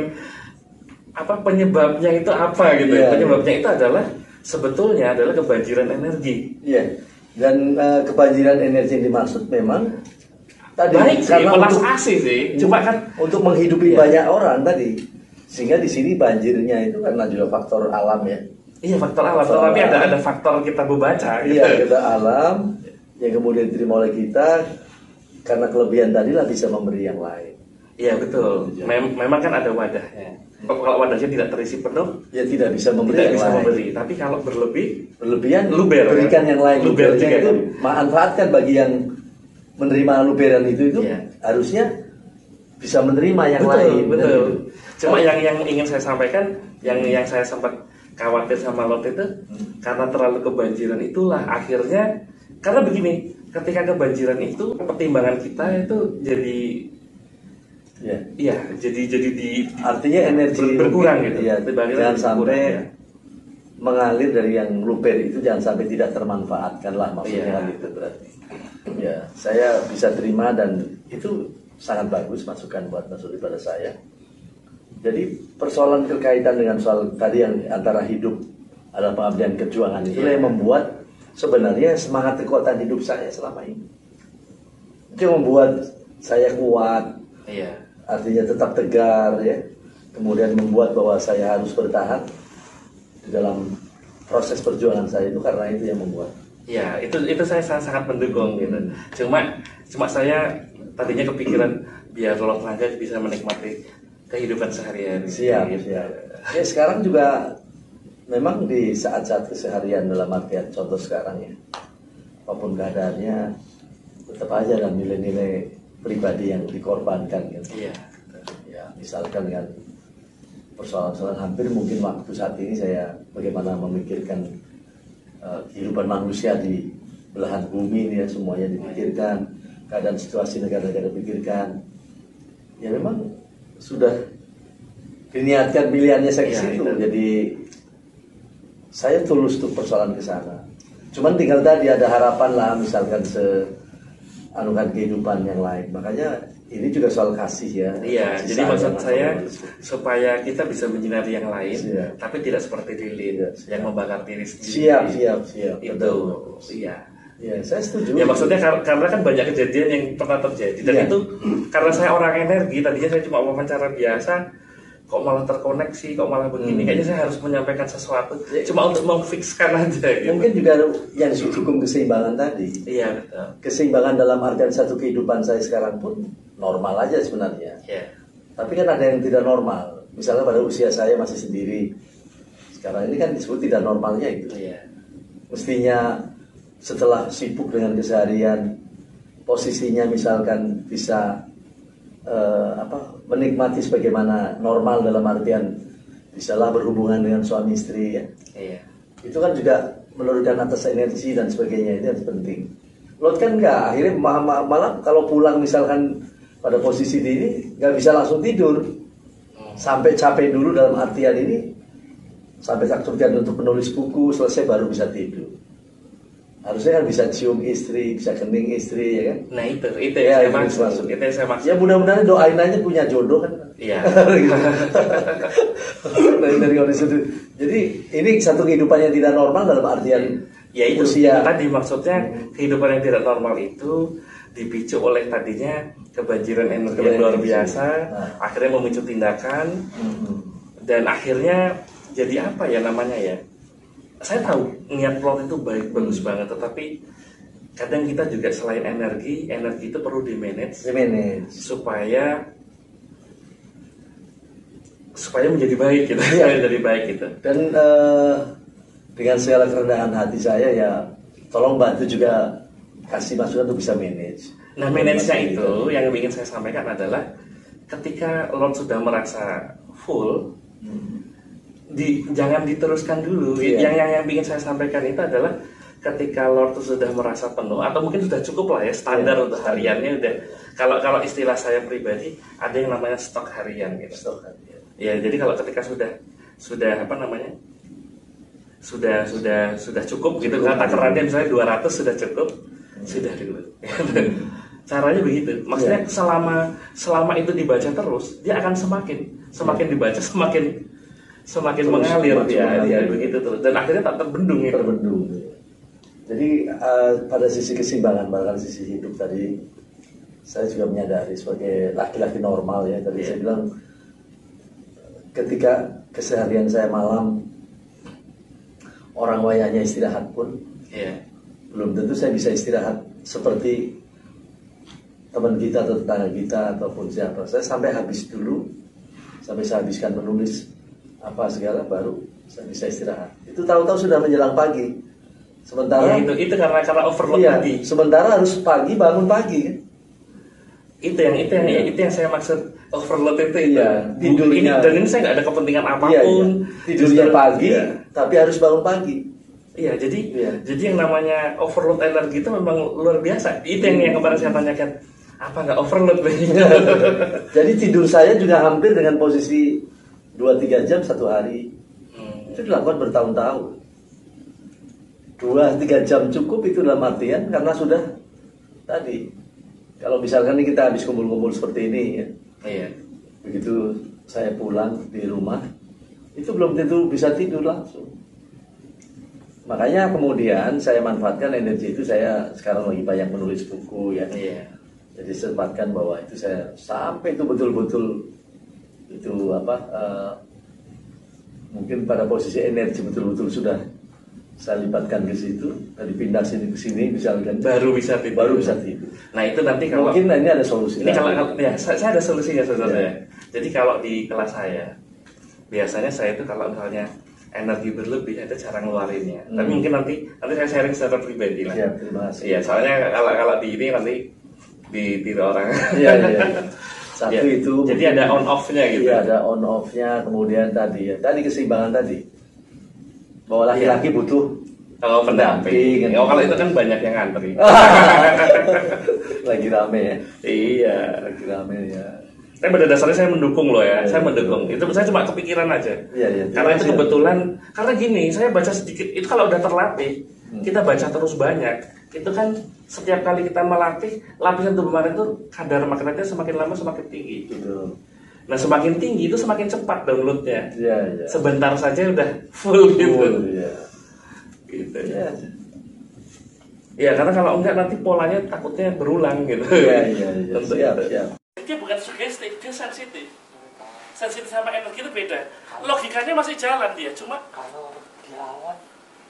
apa penyebabnya itu apa gitu. Penyebabnya itu adalah sebetulnya adalah kebanjiran energi. Dan kebanjiran energi yang dimaksud memang tadi baik sih, karena pelas untuk, asih sih. Cuma kan untuk menghidupi banyak orang tadi. Sehingga di sini banjirnya itu karena juga faktor alam ya. Iya, faktor alam. Tapi ada faktor kita membaca. Gitu. Iya, kita alam yang kemudian diterima oleh kita karena kelebihan tadi lah bisa memberi yang lain. Iya, betul. Memang kan ada wadahnya. Kalau wadahnya tidak terisi penuh, ya tidak bisa memberi. Tidak bisa memberi. Tapi kalau berlebihan, luber, berikan yang lain. Luber juga itu manfaatkan bagi yang menerima luberan itu harusnya bisa menerima yang lain. Betul. Cuma yang ingin saya sampaikan, yang saya sempat khawatir sama Lot itu, karena terlalu kebanjiran itulah akhirnya, karena begini, ketika kebanjiran itu pertimbangan kita itu jadi artinya energi berkurang gitu. Jangan sampai mengalir dari yang luber itu, jangan sampai tidak termanfaatkan lah maksudnya gitu berarti. Ya, saya bisa terima dan itu sangat bagus masukan buat Mas pada saya. Jadi persoalan berkaitan dengan soal tadi yang antara hidup adalah pengabdian kejuangan itu yang membuat sebenarnya semangat kekuatan hidup saya selama ini. Itu yang membuat saya kuat. Artinya tetap tegar ya. Kemudian membuat bahwa saya harus bertahan di dalam proses perjuangan saya itu karena itu yang membuat. Ya, itu saya sangat mendukung gitu. Cuma saya tadinya kepikiran biar Lord Rangga bisa menikmati kehidupan sehari-hari. Siap. Ya, sekarang juga memang di saat-saat keseharian dalam artian contoh sekarang ya, apapun keadaannya tetap aja ada nilai-nilai pribadi yang dikorbankan gitu. Ya, misalkan kan persoalan-persoalan hampir mungkin waktu saat ini saya bagaimana memikirkan kehidupan manusia di belahan bumi ini ya, semuanya dipikirkan, keadaan situasi negara-negara dipikirkan. Ya memang sudah diniatkan pilihannya saya ke situ. Jadi saya tulus untuk persoalan ke sana. Cuman tinggal tadi ada harapan lah, misalkan anukan kehidupan yang lain. Makanya ini juga soal kasih ya. Iya, jadi maksud saya supaya kita bisa menyinari yang lain, tapi tidak seperti lilin yang membakar diri sendiri. Siap. Itu, iya. Ya, saya setuju. Ya maksudnya karena kan banyak kejadian yang pernah terjadi dan itu karena saya orang energi, tadinya saya cuma wawancara biasa, kok malah terkoneksi, kok malah begini. Kayaknya saya harus menyampaikan sesuatu, cuma untuk memfikskan aja. Gitu. Mungkin juga yang didukung keseimbangan tadi. Iya betul. Keseimbangan dalam artian satu kehidupan saya sekarang pun normal aja sebenarnya. Tapi kan ada yang tidak normal. Misalnya pada usia saya masih sendiri. Sekarang ini kan disebut tidak normalnya itu. Mestinya setelah sibuk dengan keseharian, posisinya misalkan bisa menikmati sebagaimana normal dalam artian bisalah berhubungan dengan suami istri ya. Itu kan juga menurunkan atas energi dan sebagainya, itu yang penting. Lot kan enggak, akhirnya malah kalau pulang misalkan pada posisi ini nggak bisa langsung tidur, sampai capek dulu dalam artian ini, sampai takturkan untuk menulis buku selesai baru bisa tidur. Harusnya kan bisa cium istri, bisa kening istri ya kan. Nah itu ya, yang saya maksud. Ya mudah-mudahan doain aja punya jodoh kan. Iya. dari kondisi itu. Jadi ini satu kehidupan yang tidak normal dalam artian ya itu usia. Tadi maksudnya kehidupan yang tidak normal itu dipicu oleh tadinya kebanjiran energi yang luar biasa, akhirnya memicu tindakan, dan akhirnya jadi apa ya namanya ya? Saya tahu niat Lot itu bagus banget, tetapi kadang kita juga selain energi itu perlu dimanage supaya menjadi baik gitu. Menjadi baik gitu. Dan dengan segala kerendahan hati saya ya tolong bantu juga kasih masukan untuk bisa manage. Nah, manage-nya itu yang ingin saya sampaikan adalah ketika Lot sudah merasa full, jangan diteruskan dulu. Yang ingin saya sampaikan itu adalah ketika Lord sudah merasa penuh atau mungkin sudah cukup lah ya standar untuk hariannya udah. Kalau istilah saya pribadi ada yang namanya stok harian gitu. Ya, jadi kalau ketika sudah apa namanya? Sudah cukup gitu kan, takarannya misalnya 200 sudah cukup, sudah gitu. Caranya begitu. Maksudnya selama itu dibaca terus, dia akan semakin dibaca semakin mengalir dia begitu terus. Dan akhirnya tak terbendung itu. Terbendung. Jadi pada sisi keseimbangan, bahkan sisi hidup tadi, saya juga menyadari sebagai laki-laki normal ya. Tadi saya bilang, ketika keseharian saya malam, orang wayahnya istirahat pun, belum tentu saya bisa istirahat seperti teman kita atau tetangga kita ataupun siapa. Saya sampai habis dulu, sampai saya habiskan menulis apa segala, baru saya bisa istirahat. Itu tahu-tahu sudah menjelang pagi. Sementara itu karena overload tadi. Sementara harus pagi, bangun pagi kan. Itu yang saya maksud overload itu. Tidurnya, dan ini saya nggak ada kepentingan apapun. Tidurnya pagi, tapi harus bangun pagi. Jadi yang namanya overload energi itu memang luar biasa. Itu yang kemarin saya tanyakan, apa nggak overload? Jadi tidur saya juga hampir dengan posisi 2-3 jam satu hari. Itu dilakukan bertahun-tahun. 2-3 jam cukup itu dalam artian karena sudah tadi. Kalau misalkan ini kita habis kumpul-kumpul seperti ini ya. Begitu saya pulang di rumah, itu belum tentu bisa tidur langsung. Makanya kemudian saya manfaatkan energi itu. Saya sekarang lagi banyak menulis buku ya. Jadi sempatkan bahwa itu saya sampai itu betul-betul itu mungkin pada posisi energi betul-betul sudah saya libatkan ke situ, tadi pindah sini ke sini misalkan, baru bisa tidur. Nah itu nanti kalau mungkin ini ada solusi. Ini kalau ya saya ada solusinya sebenarnya. Jadi kalau di kelas saya biasanya saya itu kalau misalnya energi berlebih ada cara ngeluarinnya. Tapi mungkin nanti saya sharing secara pribadi lah. Terima kasih. Iya, soalnya kalau di ini nanti di orang. Satu itu. Jadi ada on off-nya gitu. Iya, ada on off-nya. Kemudian tadi keseimbangan tadi. Bahwa laki-laki butuh pendamping. Kalau itu kan banyak yang ngantri. Lagi rame ya. Iya, lagi rame ya. Tapi pada dasarnya saya mendukung loh ya. Saya mendukung. Itu saya cuma kepikiran aja. Karena itu kebetulan. Karena gini, saya baca sedikit. Itu kalau udah terlatih, kita baca terus banyak. Itu kan setiap kali kita melatih, lapisan tubuh mana itu kadar magnetnya semakin lama semakin tinggi. Betul. Nah semakin tinggi itu semakin cepat downloadnya. Sebentar saja udah full gitu. Gitu. Ya karena kalau enggak nanti polanya takutnya berulang gitu. Siap. Dia bukan sugestif, dia sensitif. Sensitif sama energi itu beda. Logikanya masih jalan dia, cuma kalau dilawan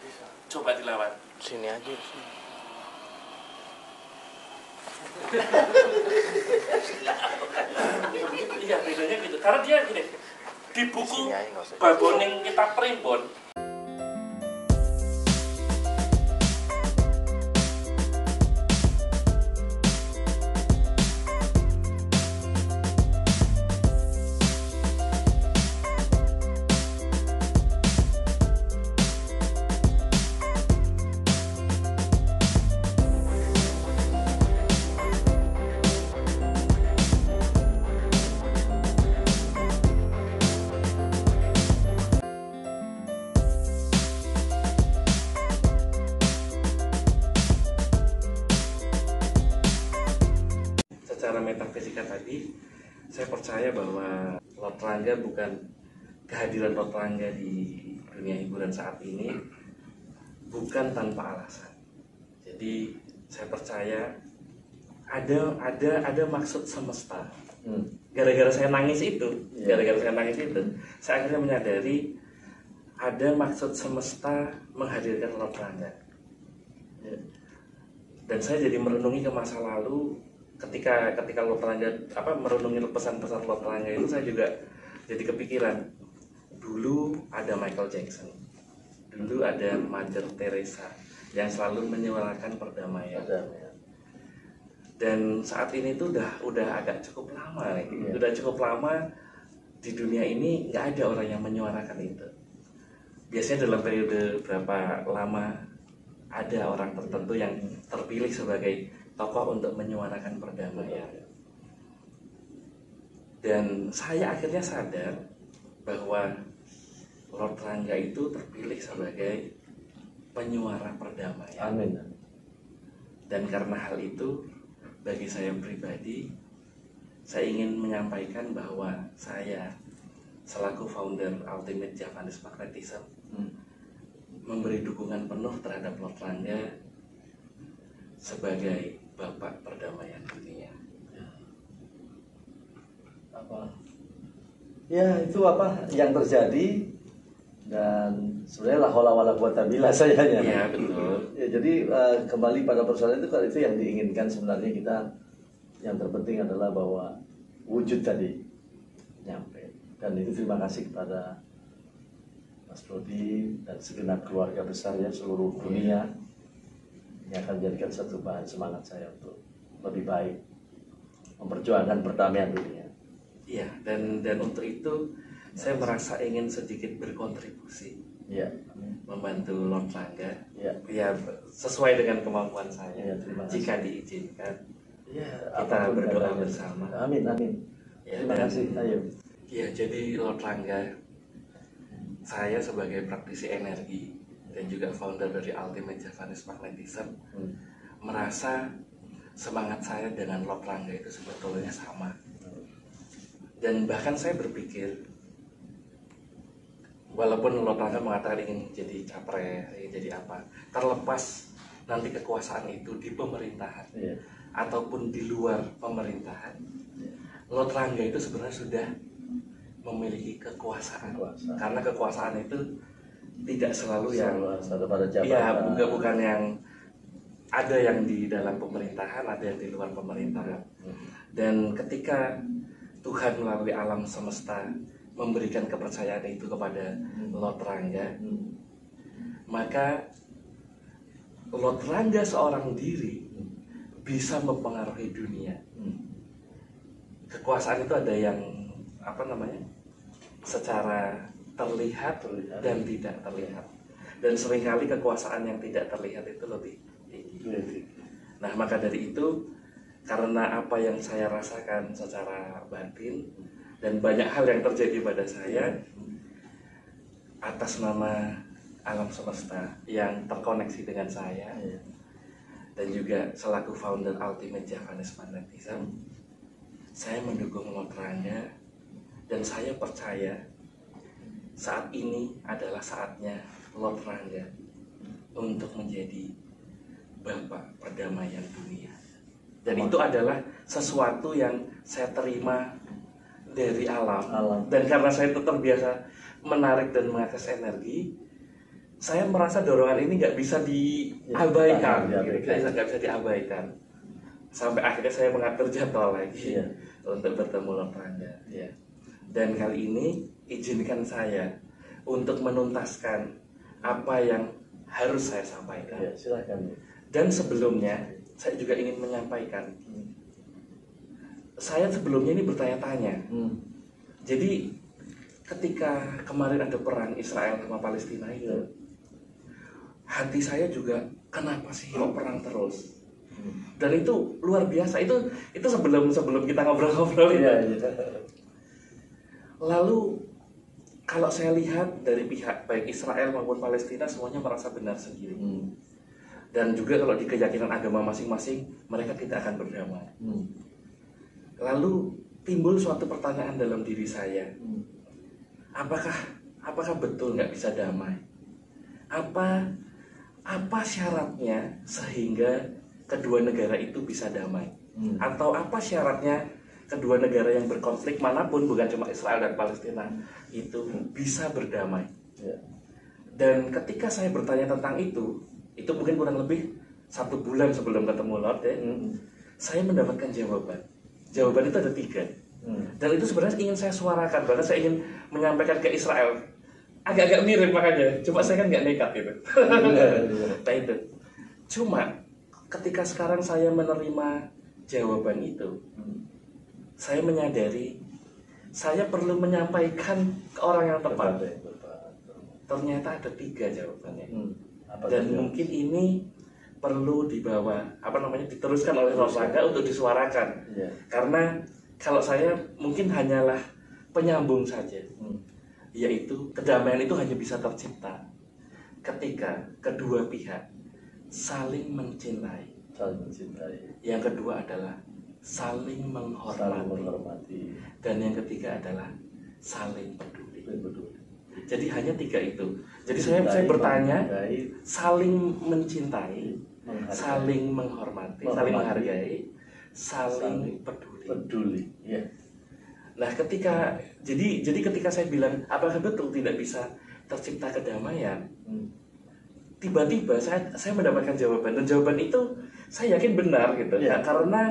bisa. Coba dilawan. Sini aja. Iya bedanya gitu. Karena dia gini, di buku Baboning Kitab Primbon secara metafisika tadi, saya percaya bahwa Lotrangga bukan kehadiran Lotrangga di dunia hiburan saat ini bukan tanpa alasan. Jadi saya percaya ada maksud semesta. Gara-gara saya nangis itu, saya akhirnya menyadari ada maksud semesta menghadirkan Lotrangga. Dan saya jadi merenungi ke masa lalu. Ketika Lotrangga merenungi pesan-pesan Lotrangga itu, saya juga jadi kepikiran. Dulu ada Michael Jackson, dulu ada Mother Teresa yang selalu menyuarakan perdamaian. Dan saat ini tuh udah agak cukup lama nih. Udah cukup lama di dunia ini nggak ada orang yang menyuarakan itu. Biasanya dalam periode berapa lama ada orang tertentu yang terpilih sebagai tokoh untuk menyuarakan perdamaian. Dan saya akhirnya sadar bahwa Lord Rangga itu terpilih sebagai penyuara perdamaian. Amin. Dan karena hal itu, bagi saya pribadi, saya ingin menyampaikan bahwa saya selaku founder Ultimate Javanese Magnetism memberi dukungan penuh terhadap Lord Rangga sebagai Bapak Perdamaian Dunia. Ya, itu apa yang terjadi, dan sebenarnya la haula wala quwata billah saya ya. Iya, betul. Ya, jadi kembali pada persoalan itu, kalau itu yang diinginkan sebenarnya kita, yang terpenting adalah bahwa wujud tadi nyampe. Dan itu terima kasih kepada Mas Brody dan segenap keluarga besar ya, seluruh dunia, yang akan menjadikan satu bahan semangat saya untuk lebih baik memperjuangkan perdamaian dunia. Iya, dan untuk itu saya merasa ingin sedikit berkontribusi, ya, membantu Lord Rangga, ya, sesuai dengan kemampuan saya, ya, jika diizinkan, ya, kita berdoa bersama. Amin, amin. Ya, Terima kasih. Ayo. Ya, jadi Lord Rangga, saya sebagai praktisi energi dan juga founder dari Ultimate Javanese Magnetism merasa semangat saya dengan Lord Rangga itu sebetulnya sama. Dan bahkan saya berpikir, walaupun Lord Rangga mengatakan ingin jadi capres, ingin jadi apa, terlepas nanti kekuasaan itu di pemerintahan ataupun di luar pemerintahan, Lord Rangga itu sebenarnya sudah memiliki kekuasaan. Karena kekuasaan itu tidak selalu yang pada jabatan. Ya, bukan yang ada yang di dalam pemerintahan, ada yang di luar pemerintahan. Dan ketika Tuhan melalui alam semesta memberikan kepercayaan itu kepada Lord Rangga, maka Lord Rangga seorang diri bisa mempengaruhi dunia. Kekuasaan itu ada yang secara terlihat dan tidak terlihat. Dan seringkali kekuasaan yang tidak terlihat itu lebih tinggi. Nah, maka dari itu, karena apa yang saya rasakan secara batin dan banyak hal yang terjadi pada saya, atas nama alam semesta yang terkoneksi dengan saya, dan juga selaku founder Ultimate Javanese Magnetism, saya mendukung Lord Rangga, dan saya percaya saat ini adalah saatnya Lord Rangga untuk menjadi Bapak Perdamaian Dunia. Dan itu adalah sesuatu yang saya terima dari alam. Dan karena saya terbiasa menarik dan mengakses energi, saya merasa dorongan ini nggak bisa diabaikan. Nggak bisa diabaikan. Sampai akhirnya saya mengatur jadwal lagi untuk bertemu Lord Rangga. Dan kali ini izinkan saya untuk menuntaskan apa yang harus saya sampaikan. Silakan. Dan sebelumnya saya juga ingin menyampaikan, saya sebelumnya ini bertanya-tanya. Jadi ketika kemarin ada perang Israel sama Palestina itu, hati saya juga kenapa sih kok perang terus? Dan itu luar biasa. Itu sebelum kita ngobrol-ngobrol itu. Lalu kalau saya lihat dari pihak baik Israel maupun Palestina, semuanya merasa benar sendiri. Dan juga kalau di keyakinan agama masing-masing, mereka tidak akan berdamai. Lalu timbul suatu pertanyaan dalam diri saya, apakah betul nggak bisa damai? Apa syaratnya sehingga kedua negara itu bisa damai? Atau apa syaratnya kedua negara yang berkonflik manapun, bukan cuma Israel dan Palestina, itu bisa berdamai? Dan ketika saya bertanya tentang itu mungkin kurang lebih 1 bulan sebelum ketemu Lord saya mendapatkan jawaban. Jawaban itu ada 3. Dan itu sebenarnya ingin saya suarakan, bahkan saya ingin menyampaikan ke Israel. Agak-agak mirip makanya, cuma saya kan nggak nekat gitu. Nah itu. Cuma ketika sekarang saya menerima jawaban itu, saya menyadari saya perlu menyampaikan ke orang yang tepat. Ternyata ada 3 jawabannya. Dan mungkin ini perlu dibawa, diteruskan oleh Lord Rangga untuk disuarakan. Karena kalau saya mungkin hanyalah penyambung saja. yaitu kedamaian itu hanya bisa tercipta ketika kedua pihak saling mencintai. Saling mencintai. Yang kedua adalah saling menghormati. Dan yang ketiga adalah saling peduli. Jadi hanya 3 itu. Jadi saya bertanya, saling mencintai, saling menghormati, saling menghargai, saling peduli. Ya. Nah, jadi ketika saya bilang apakah betul tidak bisa tercipta kedamaian, tiba-tiba saya mendapatkan jawaban, dan jawaban itu saya yakin benar gitu. Ya. Nah, karena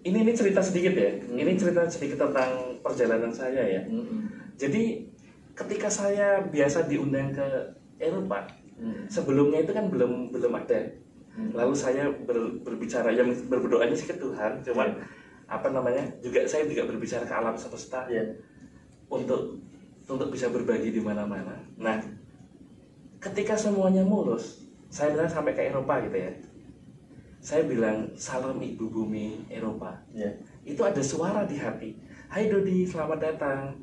ini cerita sedikit ya. Ini cerita sedikit tentang perjalanan saya ya. Jadi ketika saya biasa diundang ke Eropa, sebelumnya itu kan belum ada. Lalu saya berbicara, yang berdoanya sih ke Tuhan, cuman saya juga berbicara ke alam semesta untuk bisa berbagi di mana-mana. Nah, ketika semuanya mulus, saya bilang sampai ke Eropa gitu ya. Saya bilang salam Ibu Bumi Eropa. Itu ada suara di hati. Hai Dodi, selamat datang.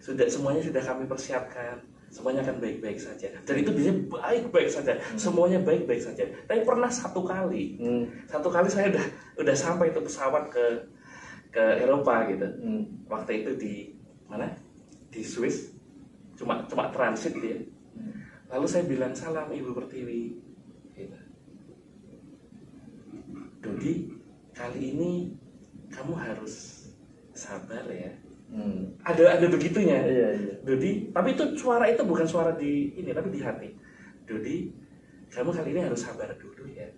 Semuanya sudah kami persiapkan. Semuanya akan baik-baik saja. Dan itu biasanya baik-baik saja. Semuanya baik-baik saja. Tapi pernah satu kali saya udah sampai itu pesawat ke Eropa gitu. Waktu itu di mana? Di Swiss. Cuma transit gitu ya. Lalu saya bilang salam Ibu Pertiwi. Gitu. Dodi, kali ini kamu harus sabar ya. Ada begitunya. Dodi, tapi itu suara itu bukan suara di ini, tapi di hati. Dodi, kamu kali ini harus sabar dulu ya.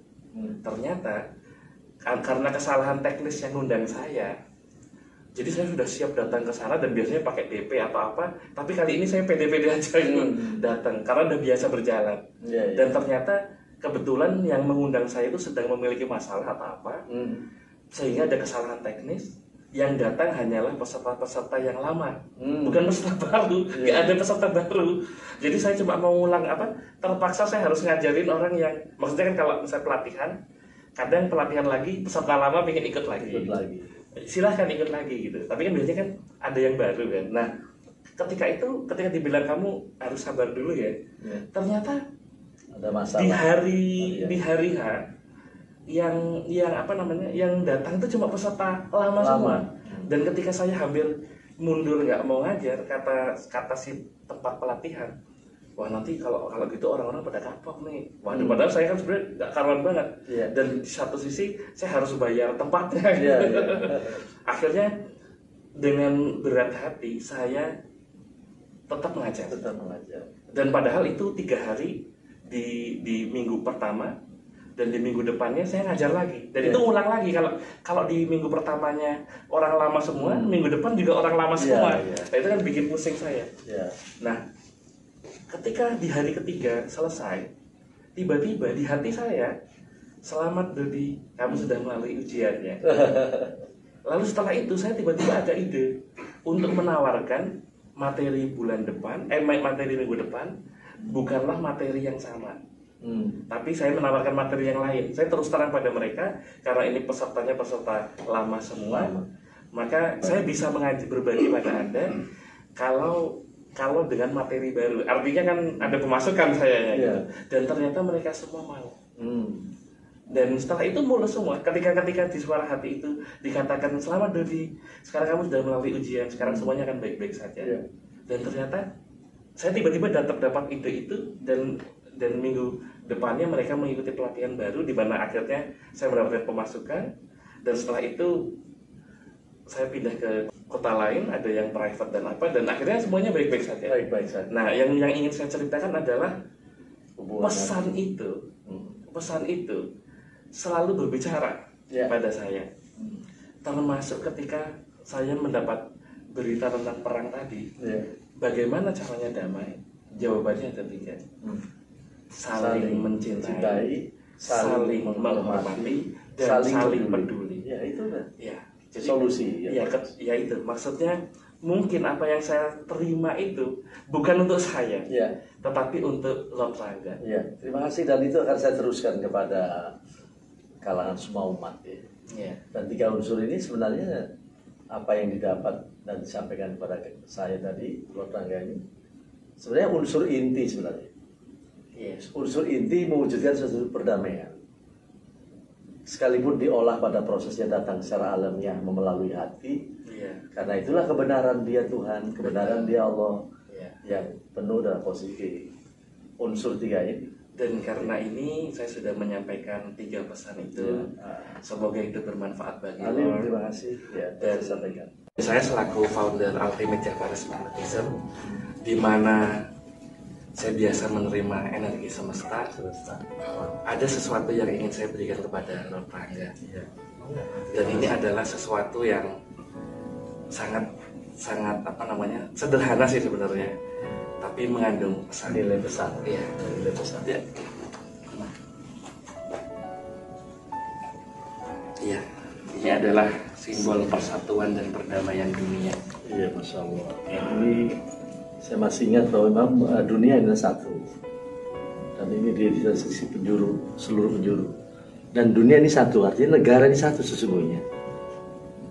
Ternyata karena kesalahan teknis yang ngundang saya, jadi saya sudah siap datang ke sana dan biasanya pakai DP apa-apa, tapi kali ini saya pede-pede aja datang karena udah biasa berjalan. Dan ternyata kebetulan yang mengundang saya itu sedang memiliki masalah apa-apa, sehingga ada kesalahan teknis. Yang datang hanyalah peserta-peserta yang lama, bukan peserta baru. Nggak ada peserta baru. Jadi saya cuma mau ulang terpaksa saya harus ngajarin orang yang, maksudnya kan kalau misalnya pelatihan, kadang pelatihan lagi peserta lama pengen ikut lagi. Silahkan ikut lagi gitu. Tapi kan biasanya kan ada yang baru kan. Nah, ketika dibilang kamu harus sabar dulu ya. Ternyata ada masalah. Di hari H yang datang itu cuma peserta lama semua. Dan ketika saya hampir mundur nggak mau ngajar, kata si tempat pelatihan, wah nanti kalau gitu orang-orang pada kapok nih. Waduh, padahal saya kan sebenarnya nggak karuan banget. Dan di satu sisi saya harus bayar tempatnya. Akhirnya dengan berat hati saya tetap mengajar. Dan padahal itu 3 hari di minggu pertama. Dan di minggu depannya saya ngajar lagi. Dan itu ulang lagi. Kalau di minggu pertamanya orang lama semua, minggu depan juga orang lama semua. Nah, itu kan bikin pusing saya. Nah, ketika di hari ketiga selesai, tiba-tiba di hati saya, selamat Dodi, kamu sudah melalui ujiannya. Lalu setelah itu saya tiba-tiba ada ide untuk menawarkan materi bulan depan, materi minggu depan, bukanlah materi yang sama. Tapi saya menawarkan materi yang lain. Saya terus terang pada mereka, karena ini pesertanya peserta lama semua, maka saya bisa berbagi pada Anda kalau dengan materi baru. Artinya kan ada pemasukan saya gitu. Dan ternyata mereka semua mau. Dan setelah itu mulus semua. Ketika di suara hati itu dikatakan selamat Dodi, sekarang kamu sudah melalui ujian, sekarang semuanya akan baik-baik saja. Dan ternyata saya tiba-tiba dapat ide itu, dan minggu depannya mereka mengikuti pelatihan baru, di mana akhirnya saya mendapatkan pemasukan. Dan setelah itu saya pindah ke kota lain, ada yang private dan dan akhirnya semuanya baik-baik saja. Nah, yang ingin saya ceritakan adalah pesan itu selalu berbicara pada saya. Termasuk ketika saya mendapat berita tentang perang tadi, bagaimana caranya damai? Jawabannya ada 3. Saling mencintai, saling menghormati, dan saling peduli. Itu kan. Jadi, solusi. Itu. Maksudnya mungkin apa yang saya terima itu bukan untuk saya, tetapi untuk Lot Rangga. Terima kasih, dan itu akan saya teruskan kepada kalangan semua umat. Dan 3 unsur ini sebenarnya apa yang didapat dan disampaikan kepada saya tadi, Lot Rangga ini, sebenarnya unsur inti sebenarnya. Yes, unsur inti mewujudkan suatu perdamaian. Sekalipun diolah pada prosesnya datang secara alamiah melalui hati, karena itulah kebenaran dia Tuhan, kebenaran dia Allah yang penuh dan positif. Unsur 3 ini. Dan karena ini saya sudah menyampaikan 3 pesan itu. Semoga itu bermanfaat bagi Lord. Terima kasih. Ya, dan sampaikan. Saya selaku founder Ultimate Javanese Magnetism, di mana saya biasa menerima energi semesta. Ada sesuatu yang ingin saya berikan kepada Lord Rangga. Dan ini adalah sesuatu yang sangat sederhana sih sebenarnya, tapi mengandung pesan. Nilai besar. Iya, nilai besar. Iya, ini adalah simbol persatuan dan perdamaian dunia. Iya, Masya Allah. Ini saya masih ingat bahwa memang dunia adalah satu. Dan ini di sisi penjuru, seluruh penjuru. Dan dunia ini satu, artinya negara ini satu sesungguhnya.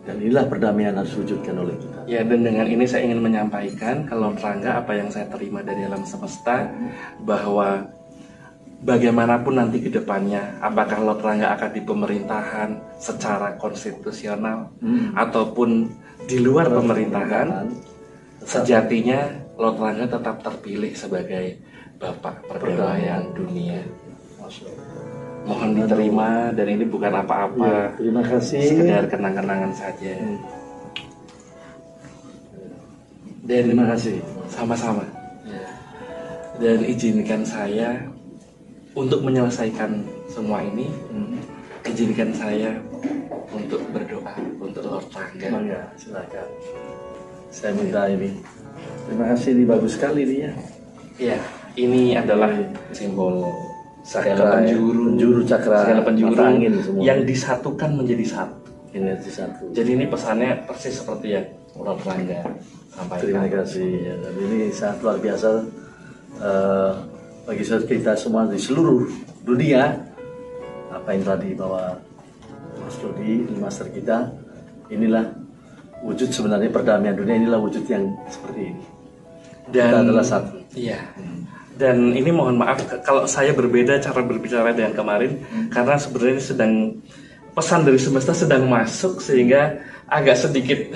Dan inilah perdamaian harus diwujudkan oleh kita. Ya, dan dengan ini saya ingin menyampaikan ke Lord Rangga apa yang saya terima dari alam semesta, bahwa bagaimanapun nanti ke depannya, apakah Lord Rangga akan di pemerintahan secara konstitusional ataupun di luar pemerintahan, sejatinya Lord Rangga tetap terpilih sebagai Bapak Perdamaian Dunia. Mohon diterima, dan ini bukan apa-apa. Terima kasih. Sekedar kenang-kenangan saja. Dan terima kasih. Sama-sama. Dan izinkan saya untuk menyelesaikan semua ini, izinkan saya untuk berdoa untuk Lord Rangga. Mangga, silakan. Saya minta ini. Terima kasih, ini bagus sekali ini ya. Iya, ini adalah simbol segala penjuru cakra, segala penjuru angin semua yang disatukan menjadi satu. Energi satu. Jadi ini pesannya persis seperti yang Lord Rangga sampaikan. Terima kasih. Ya, dan ini sangat luar biasa bagi kita semua di seluruh dunia. Apa yang tadi bahwa Mas Dodi, master kita, inilah wujud sebenarnya perdamaian dunia, inilah wujud yang seperti ini. Dan kita adalah satu. Iya. Dan ini mohon maaf kalau saya berbeda cara berbicara dengan kemarin, karena sebenarnya sedang pesan dari semesta sedang masuk sehingga agak sedikit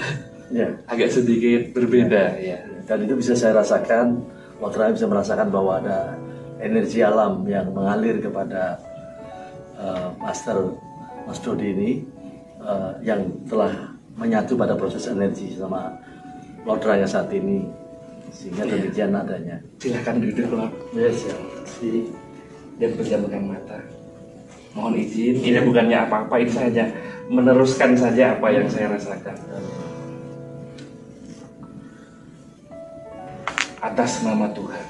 berbeda. Ya. Dan itu bisa saya rasakan, Waktu bisa merasakan bahwa ada energi alam yang mengalir kepada Master Mas Dodi ini yang telah menyatu pada proses energi sama Lord Rangga saat ini. Sehingga demikian adanya. Silahkan duduk, Lord. Ya, siap. Dan pejamkan mata. Mohon izin, ini bukannya apa-apa, ini saya hanya meneruskan saja apa yang saya rasakan. Atas nama Tuhan,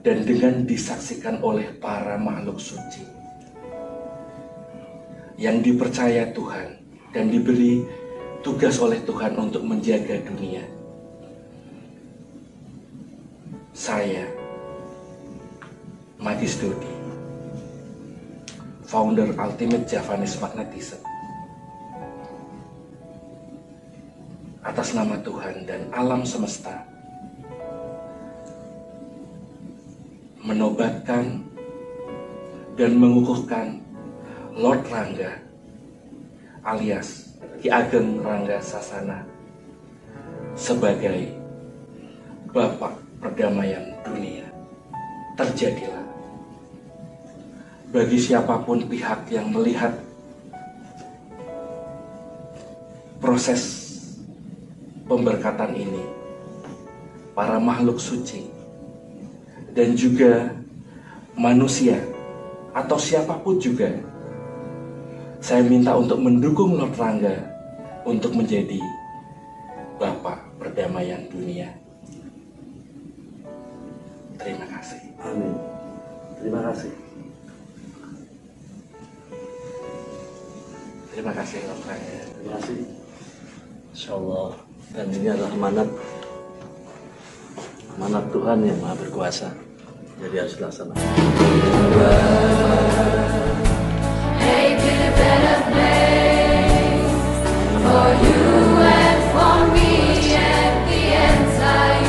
dan dengan disaksikan oleh para makhluk suci yang dipercaya Tuhan dan diberi tugas oleh Tuhan untuk menjaga dunia, saya, Magis Dodi, founder Ultimate Javanese Magnetism, atas nama Tuhan dan alam semesta, menobatkan dan mengukuhkan Lord Rangga alias Ki Ageng Rangga Sasana sebagai Bapak Perdamaian Dunia. Terjadilah bagi siapapun pihak yang melihat proses pemberkatan ini, para makhluk suci dan juga manusia atau siapapun juga, saya minta untuk mendukung Lord Rangga untuk menjadi Bapak Perdamaian Dunia. Terima kasih. Amin. Terima kasih. Terima kasih, Lord Rangga. Terima kasih. Insyaallah. Dan ini adalah amanat Tuhan yang Maha Berkuasa. Jadi harus dilaksanakan. Make it a better place for you and for me at the end time.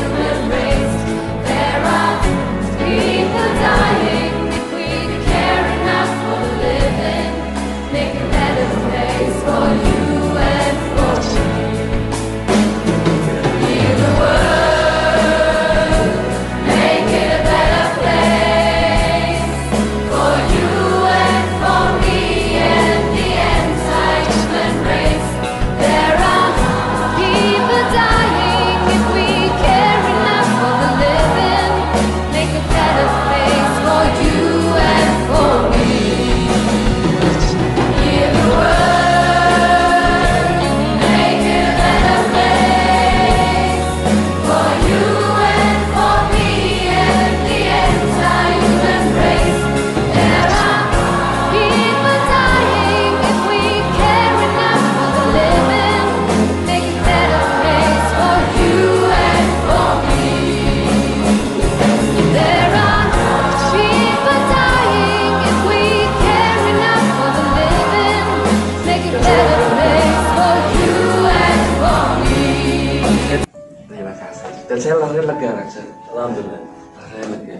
Dan saya rasanya lega aja. Alhamdulillah. Rasanya lega.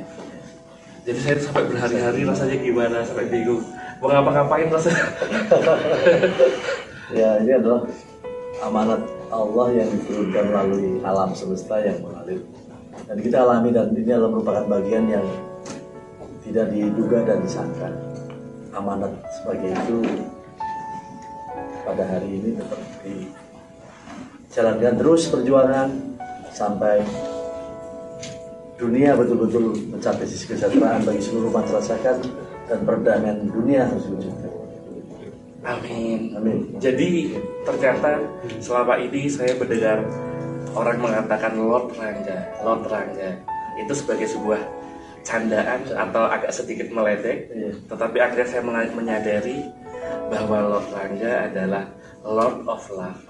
Jadi saya sampai berhari-hari rasanya gimana, sampai bingung mau ngapa-ngapain rasanya. Ya, ini adalah amanat Allah yang diturunkan melalui alam semesta yang mengalir. Dan kita alami, dan ini adalah merupakan bagian yang tidak diduga dan disangka. Amanat sebagai itu pada hari ini tetap dijalankan terus perjuangan sampai dunia betul-betul mencapai sisi kesejahteraan bagi seluruh masyarakat dan perdamaian dunia harus diwujudkan. Amin. Amin. Jadi ternyata selama ini saya mendengar orang mengatakan Lord Rangga itu sebagai sebuah candaan atau agak sedikit meledek, tetapi akhirnya saya menyadari bahwa Lord Rangga adalah Lord of Love,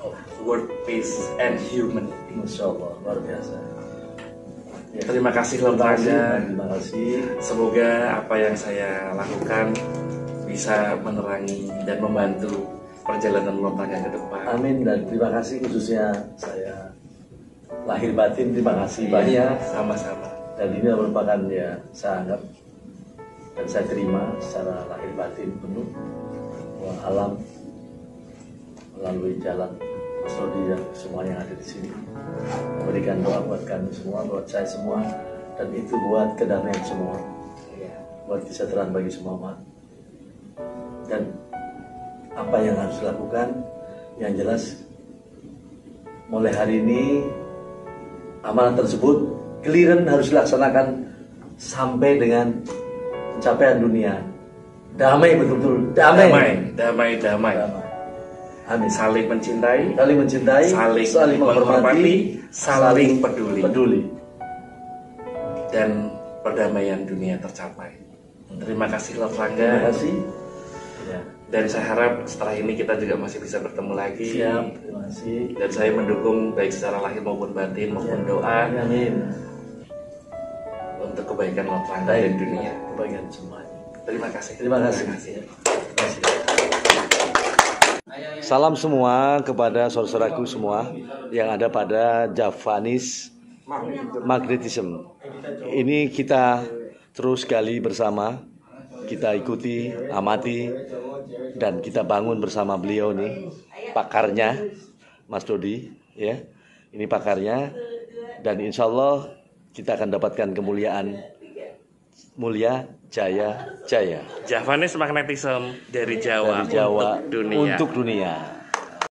World Peace and Human. Masya Allah, luar biasa. Ya. Terima kasih Lord Rangga. Terima kasih. Semoga apa yang saya lakukan bisa menerangi dan membantu perjalanan Lord Rangga ke depan. Amin, dan terima kasih khususnya saya lahir batin, terima kasih banyak. Sama-sama. Dan ini merupakan ya saya anggap dan saya terima secara lahir batin penuh bahwa alam melalui jalan Mas Rodi dan semua yang ada di sini memberikan doa buat kami semua, buat saya semua, dan itu buat kedamaian semua, buat kesejahteraan bagi semua umat. Dan apa yang harus dilakukan, yang jelas mulai hari ini amanat tersebut clearance harus dilaksanakan sampai dengan pencapaian dunia. Damai, betul-betul damai. Amin. Saling mencintai, saling menghormati, saling peduli. Dan perdamaian dunia tercapai. Terima kasih Lord Rangga. Terima kasih. Ya. Dan saya harap setelah ini kita juga masih bisa bertemu lagi. Siap, terima kasih. Dan saya mendukung baik secara lahir maupun batin maupun doa. Amin. Untuk kebaikan Lord Rangga dan dunia. Kebaikan semuanya. Terima kasih. Terima kasih. Salam semua kepada saudaraku semua yang ada pada Javanese Magnetism. Ini kita terus gali bersama, kita ikuti, amati, dan kita bangun bersama beliau nih, pakarnya, Mas Dodi, ya. Ini pakarnya, dan insya Allah kita akan dapatkan kemuliaan, mulia, jaya. Javanese Magnetism dari Jawa, Dari Jawa untuk dunia. Untuk dunia.